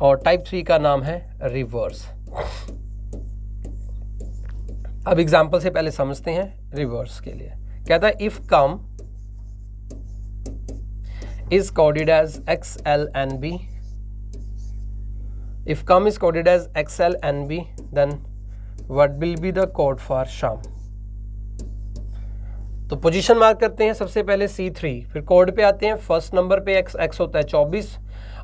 और टाइप 3 का नाम है रिवर्स। अब एग्जाम्पल से पहले समझते हैं रिवर्स के लिए। कहता है if come is coded as XLNB, if come is coded as XLNB, then what will be the code for Sham? तो पोजीशन मार्क करते हैं सबसे पहले C3, फिर कोड पे आते हैं। फर्स्ट नंबर पे X होता है 24,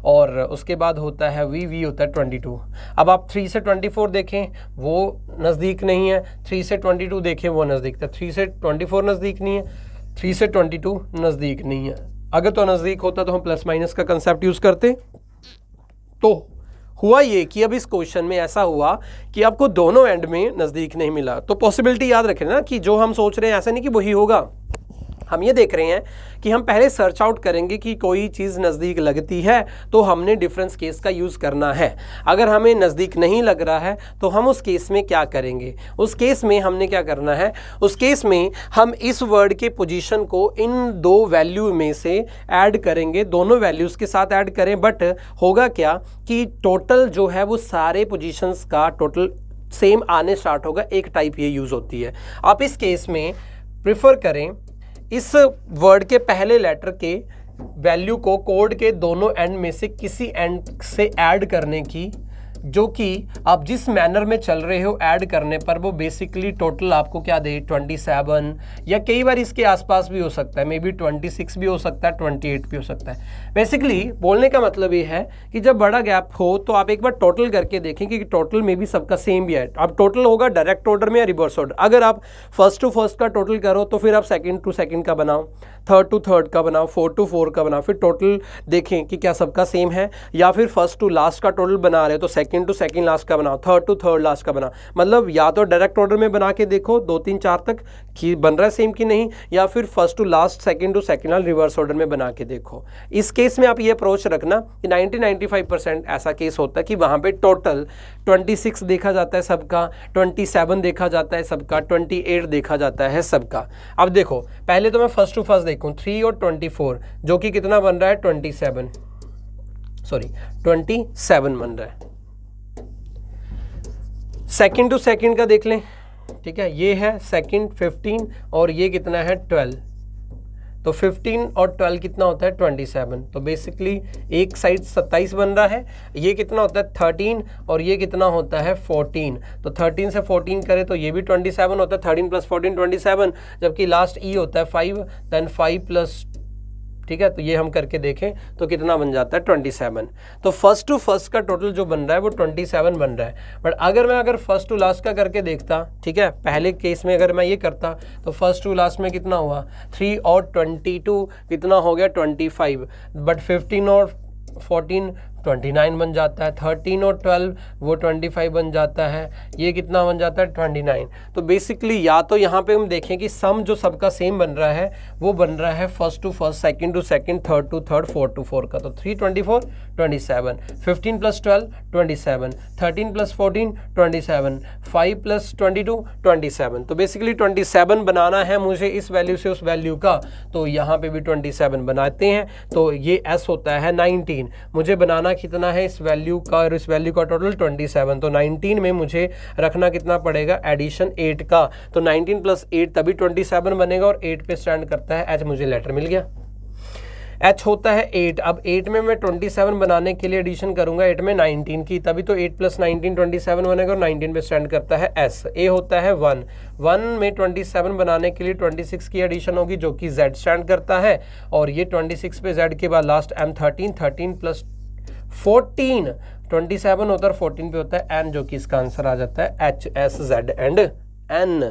और उसके बाद होता है V होता है 22। अब आप 3 से 24 देखें, वो नज़दीक नहीं है, 3 से 22 देखें, वो नज़दीक था, 3 से 24 नज़दीक नहीं है, 3 से 22 नज़दीक नहीं है। अगर तो नज़दीक होता तो हम प्लस माइनस का कंसेप्ट यूज़ करते, तो हुआ ये कि अब इस क्वेश्चन में ऐसा हुआ कि आपको दोनों एंड में नज़दीक नहीं मिला, तो पॉसिबिलिटी याद रखें ना कि जो हम सोच रहे हैं ऐसा नहीं कि वही होगा। हम ये देख रहे हैं कि हम पहले सर्च आउट करेंगे कि कोई चीज़ नज़दीक लगती है तो हमने डिफरेंस केस का यूज़ करना है। अगर हमें नज़दीक नहीं लग रहा है तो हम उस केस में क्या करेंगे, उस केस में हमने क्या करना है, उस केस में हम इस वर्ड के पोजीशन को इन दो वैल्यू में से ऐड करेंगे, दोनों वैल्यूज़ के साथ ऐड करें। बट होगा क्या कि टोटल जो है वो सारे पोजीशंस का टोटल सेम आने स्टार्ट होगा, एक टाइप ये यूज़ होती है। आप इस केस में प्रिफर करें इस वर्ड के पहले लेटर के वैल्यू को कोड के दोनों एंड में से किसी एंड से ऐड करने की, जो कि आप जिस मैनर में चल रहे हो ऐड करने पर वो बेसिकली टोटल आपको क्या दे, 27 या कई बार इसके आसपास भी हो सकता है, मे बी 26 भी हो सकता है, 28 भी हो सकता है। बेसिकली बोलने का मतलब ये है कि जब बड़ा गैप हो तो आप एक बार टोटल करके देखें कि टोटल में भी सबका सेम भी है। अब टोटल होगा डायरेक्ट ऑर्डर में या रिवर्स ऑर्डर। अगर आप फर्स्ट टू फर्स्ट का टोटल करो तो फिर आप सेकंड टू सेकंड का बनाओ, थर्ड टू थर्ड का बनाओ, फोर्थ टू फोर्थ का बनाओ, फिर टोटल देखें कि क्या सबका सेम है, या फिर फर्स्ट टू लास्ट का टोटल बना रहे हो तो सेकंड टू सेकंड लास्ट का बनाओ, थर्ड टू थर्ड लास्ट का बनाओ। मतलब या तो डायरेक्ट ऑर्डर में बना के देखो 2 3 4 तक कि बन रहा है सेम कि नहीं, या फिर first to last second to second last reverse order में बना के देखो। इस केस में आप ये अप्रोच रखना कि 90-95% ऐसा केस होता है कि वहाँ पे टोटल 26 देखा जाता है सबका, 27 देखा जाता है सबका, 28 देखा जाता है सबका। अब देखो पहले तो मैं फर्स्ट टू फर्स्ट देखूँ 3 और 24, जो कि कितना बन रहा है 27 बन रहा है। सेकंड टू सेकंड का देख लें, ठीक है, ये है सेकंड 15 और ये कितना है 12, तो 15 और 12 कितना होता है 27। तो बेसिकली एक साइड 27 बन रहा है, ये कितना होता है 13 और ये कितना होता है 14। तो 13 से 14 करें तो ये भी 27 होता है, 13 + 14 27, जबकि लास्ट ई होता है 5, देन 5+, ठीक है, तो ये हम करके देखें तो कितना बन जाता है 27। तो फर्स्ट टू फर्स्ट का टोटल जो बन रहा है वो 27 बन रहा है। बट अगर फर्स्ट टू लास्ट का करके देखता, ठीक है, पहले केस में अगर मैं ये करता तो फर्स्ट टू लास्ट में कितना हुआ 3 और 22 कितना हो गया 25, बट 15 और 14 29 बन जाता है, 13 और 12 वो 25 बन जाता है, ये कितना बन जाता है 29। तो बेसिकली या तो यहाँ पे हम देखें कि सम जो सबका सेम बन रहा है वो बन रहा है first to first, second to second, third to third, fourth to fourth का। तो 3 24 27, 15 + 12 27, 13 + 14 27, 5 + 22 27। तो बेसिकली 27 बनाना है मुझे इस वैल्यू से उस वैल्यू का, तो यहाँ पे भी 27 बनाते हैं। तो ये S होता है 19, मुझे बनाना कितना है इस वैल्यू का और इस वैल्यू का टोटल 27। तो 19 में मुझे रखना कितना पड़ेगा एडिशन 8 का, तो 19 + 8 तभी 27 बनेगा और 8 पे स्टैंड करता है H। मुझे लेटर मिल गया, H होता है 8। अब 8 में मैं 27 बनाने के लिए एडिशन करूंगा 8 में 19 की, तभी तो 8 + 19 27 बनेगा और 19 पे स्टैंड करता है S। A होता है 1, 1 में 27 बनाने के लिए 26 की एडिशन होगी जो कि Z स्टैंड करता है, और ये 26 पे Z के बाद लास्ट M 13, 13 + 14 27 होता है, 14 पे होता है N, जो कि इसका आंसर आ जाता है H S Z and N।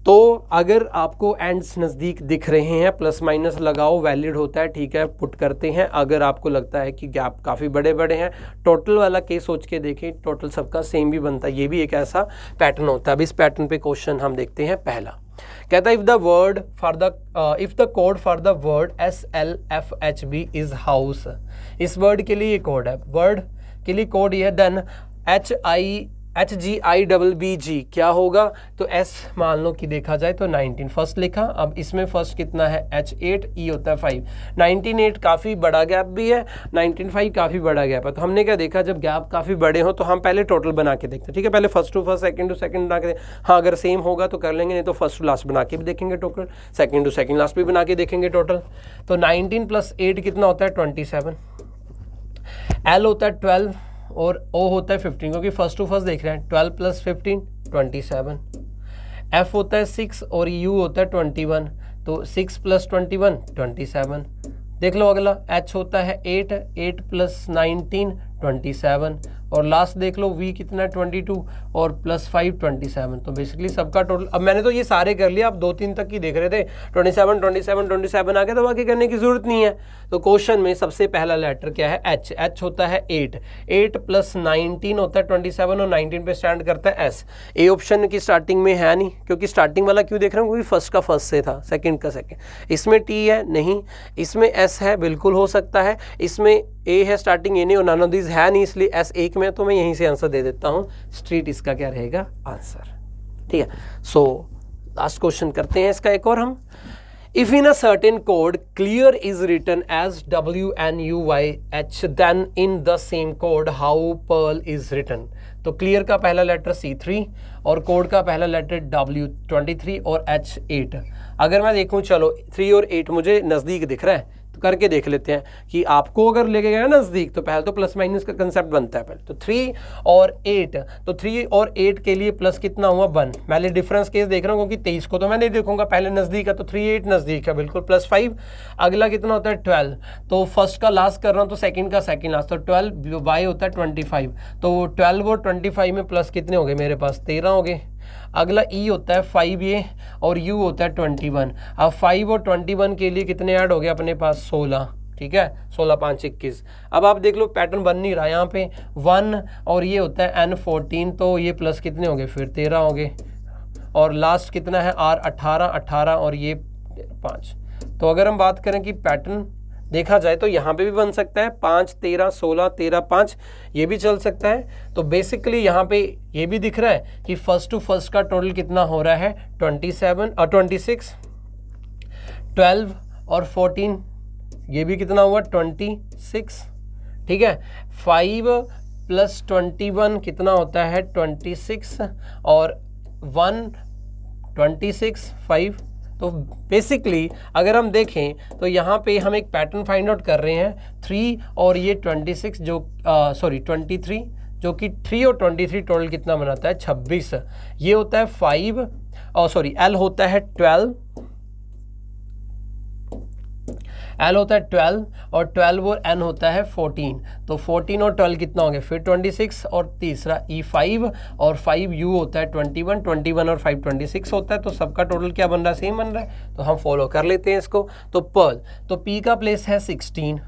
तो अगर आपको एंड्स नज़दीक दिख रहे हैं प्लस माइनस लगाओ, वैलिड होता है, ठीक है, पुट करते हैं। अगर आपको लगता है कि गैप काफ़ी बड़े बड़े हैं, टोटल वाला केस सोच के देखें, टोटल सबका सेम भी बनता है, ये भी एक ऐसा पैटर्न होता है। अब इस पैटर्न पे क्वेश्चन हम देखते हैं। पहला कहता है if the code for the word SLFHB is house. इस वर्ड के लिए कोड है, वर्ड के लिए कोड ये है, देन HGIBBG क्या होगा, तो S मान लो कि देखा जाए तो 19 फर्स्ट लिखा। अब इसमें फर्स्ट कितना है H8, E होता है 5, 19 काफ़ी बड़ा गैप भी है, 19 5 काफ़ी बड़ा गैप है। तो हमने क्या देखा, जब गैप काफ़ी बड़े हो तो हम पहले टोटल बना के देखते हैं, ठीक है, पहले first to first, second to second बना के हाँ अगर सेम होगा तो कर लेंगे, नहीं तो फर्स्ट टू लास्ट बना के भी देखेंगे total, second to second last भी बना के देखेंगे टोटल। तो 19 + 8 कितना होता है 27, L होता है 12 और O होता है 15, क्योंकि फर्स्ट टू फर्स्ट देख रहे हैं, 12 + 15 27, F होता है 6 और U होता है 21, तो 6 + 21 27। देख लो अगला, H होता है 8, 8 + 19 27, और लास्ट देख लो v कितना है 22 और +5 27। तो बेसिकली सबका टोटल, अब मैंने तो ये सारे कर लिया, आप 2-3 तक ही देख रहे थे, 27 आ गया, तो बाकी करने की जरूरत नहीं है। तो क्वेश्चन में सबसे पहला लेटर क्या है, h। h होता है 8 + 19 होता है 27 और 19 पे स्टैंड करता है s। ए ऑप्शन की स्टार्टिंग में है नहीं, क्योंकि स्टार्टिंग वाला क्यों देख रहा हूँ, क्योंकि फर्स्ट का फर्स्ट से था, सेकंड का सेकंड। इसमें t है नहीं, इसमें s है, बिल्कुल हो सकता है, इसमें a है स्टार्टिंग, ए नहीं, और नन ऑफ दिस है नहीं, इसलिए s एक में, तो मैं यहीं से आंसर दे देता हूँ, स्ट्रीट इसका क्या रहेगा आंसर। ठीक है, सो लास्ट क्वेश्चन करते हैं इसका एक और हम। If in a certain code clear is written as WNUYH, then in the same code how Pearl is written। तो clear का पहला लेटर C3 और कोड का पहला लेटर W23 और H8। अगर मैं देखूं, चलो 3 और 8 मुझे नज़दीक दिख रहा है, तो करके देख लेते हैं कि आपको अगर लेके गया नज़दीक, तो पहले तो प्लस माइनस का कंसेप्ट बनता है पहले। तो 3 और 8, तो 3 और 8 के लिए प्लस कितना हुआ 1। मैं डिफरेंस केस देख रहा हूँ, क्योंकि 23 को तो मैं नहीं देखूंगा, पहले नज़दीक है, तो 3 8 नज़दीक है बिल्कुल, +5। अगला कितना होता है 12, तो फर्स्ट का लास्ट कर रहा हूँ, तो सेकंड का सेकंड लास्ट, तो 12 y होता है 25। तो 12 और 25 में प्लस कितने हो गए मेरे पास, 13 हो गए। अगला ई होता है 5 ये, और यू होता है 21। अब 5 और 21 के लिए कितने ऐड हो गए अपने पास, 16। ठीक है, 16 5 21। अब आप देख लो पैटर्न बन नहीं रहा यहाँ पे, 1 और ये होता है N14, तो ये प्लस कितने हो गए फिर 13 हो गए। और लास्ट कितना है R 18 और ये 5। तो अगर हम बात करें कि पैटर्न देखा जाए, तो यहाँ पे भी बन सकता है 5 13 16 13 5, ये भी चल सकता है। तो बेसिकली यहाँ पे ये भी दिख रहा है कि फर्स्ट टू फर्स्ट का टोटल कितना हो रहा है 26 12 और 14, ये भी कितना हुआ 26। ठीक है, 5 + 21 कितना होता है 26 और 1 26 5। तो बेसिकली अगर हम देखें, तो यहाँ पे हम एक पैटर्न फाइंड आउट कर रहे हैं, 3 और ये 26 जो 23, जो कि 3 और 23 टोटल कितना बनाता है 26। ये होता है 5 L होता है 12, L होता है 12 और 12 और N होता है 14। तो 14 और 12 कितना हो गया फिर 26, और तीसरा E5 और 5 U होता है 21 और 5 26 होता है। तो सबका टोटल क्या बन रहा है, सेम बन रहा है। तो हम फॉलो कर लेते हैं इसको। तो पर्ल, तो P का प्लेस है 16,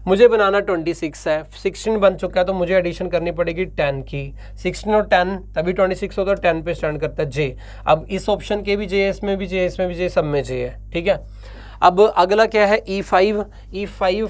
मुझे बनाना 26 है, 16 बन चुका है, तो मुझे एडिशन करनी पड़ेगी 10 की। 16 और 10 तभी 26 होता है, 10 पे स्टैंड करता है J। अब इस ऑप्शन के भी J है, इसमें भी J, इसमें भी J, सब में J है। ठीक है, अब अगला क्या है E5,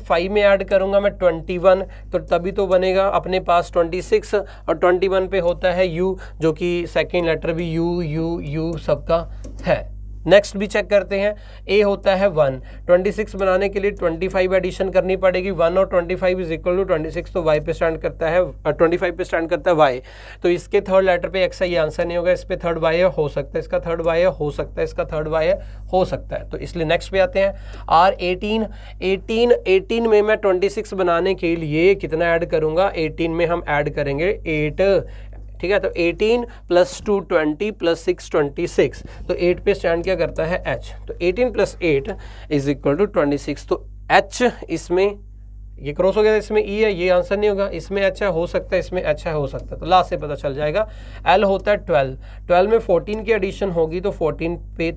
5 में ऐड करूंगा मैं 21, तो तभी तो बनेगा अपने पास 26, और 21 पे होता है U, जो कि सेकेंड लेटर भी U सबका है। नेक्स्ट भी चेक करते हैं, A होता है 1, 26 बनाने के लिए 25 एडिशन करनी पड़ेगी, 1 और 25 = 26, तो Y पे स्टैंड करता है, 25 पे स्टैंड करता है Y। तो इसके थर्ड लेटर पे X है, ये आंसर नहीं होगा, इस पे थर्ड Y है, हो सकता है इसका थर्ड Y है, हो सकता है इसका थर्ड Y है, हो सकता है। तो इसलिए नेक्स्ट पे आते हैं R 18 में मैं 26 बनाने के लिए कितना ऐड करूंगा, 18 में हम ऐड करेंगे 8। ठीक है, तो 18 + 2 20 + 6 26, तो 8 पे स्टैंड क्या करता है H। तो 18 + 8 = 26, तो H इसमें ये क्रॉस हो गया, इसमें E है, ये आंसर नहीं होगा, इसमें H है, हो सकता है इसमें H है, हो सकता है। तो लास्ट से पता चल जाएगा। L होता है 12 में 14 की एडिशन होगी, तो 14 पे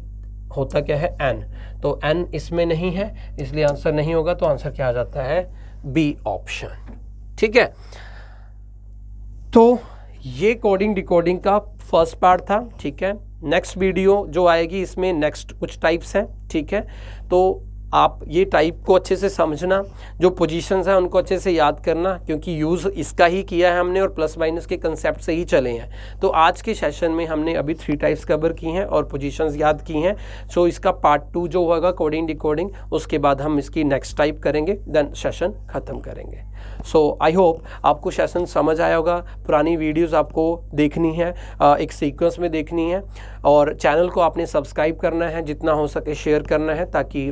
होता क्या है N, तो N इसमें नहीं है, इसलिए आंसर नहीं होगा। तो आंसर क्या आ जाता है, B ऑप्शन। ठीक है, तो ये कोडिंग डिकोडिंग का फर्स्ट पार्ट था। ठीक है, नेक्स्ट वीडियो जो आएगी इसमें नेक्स्ट कुछ टाइप्स हैं। ठीक है, तो आप ये टाइप को अच्छे से समझना, जो पोजीशंस हैं उनको अच्छे से याद करना, क्योंकि यूज़ इसका ही किया है हमने और प्लस माइनस के कंसेप्ट से ही चले हैं। तो आज के सेशन में हमने अभी 3 टाइप्स कवर की हैं और पोजीशंस याद की हैं। सो इसका पार्ट 2 जो होगा कोडिंग डिकोडिंग, उसके बाद हम इसकी नेक्स्ट टाइप करेंगे, देन सेशन ख़त्म करेंगे। सो आई होप आपको सेशन समझ आया होगा। पुरानी वीडियोस आपको देखनी है, एक सीक्वेंस में देखनी है, और चैनल को आपने सब्सक्राइब करना है, जितना हो सके शेयर करना है, ताकि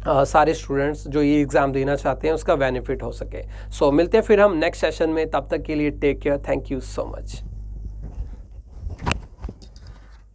सारे स्टूडेंट्स जो ये एग्ज़ाम देना चाहते हैं उसका बेनिफिट हो सके। सो मिलते हैं फिर हम नेक्स्ट सेशन में, तब तक के लिए take care, thank you so much.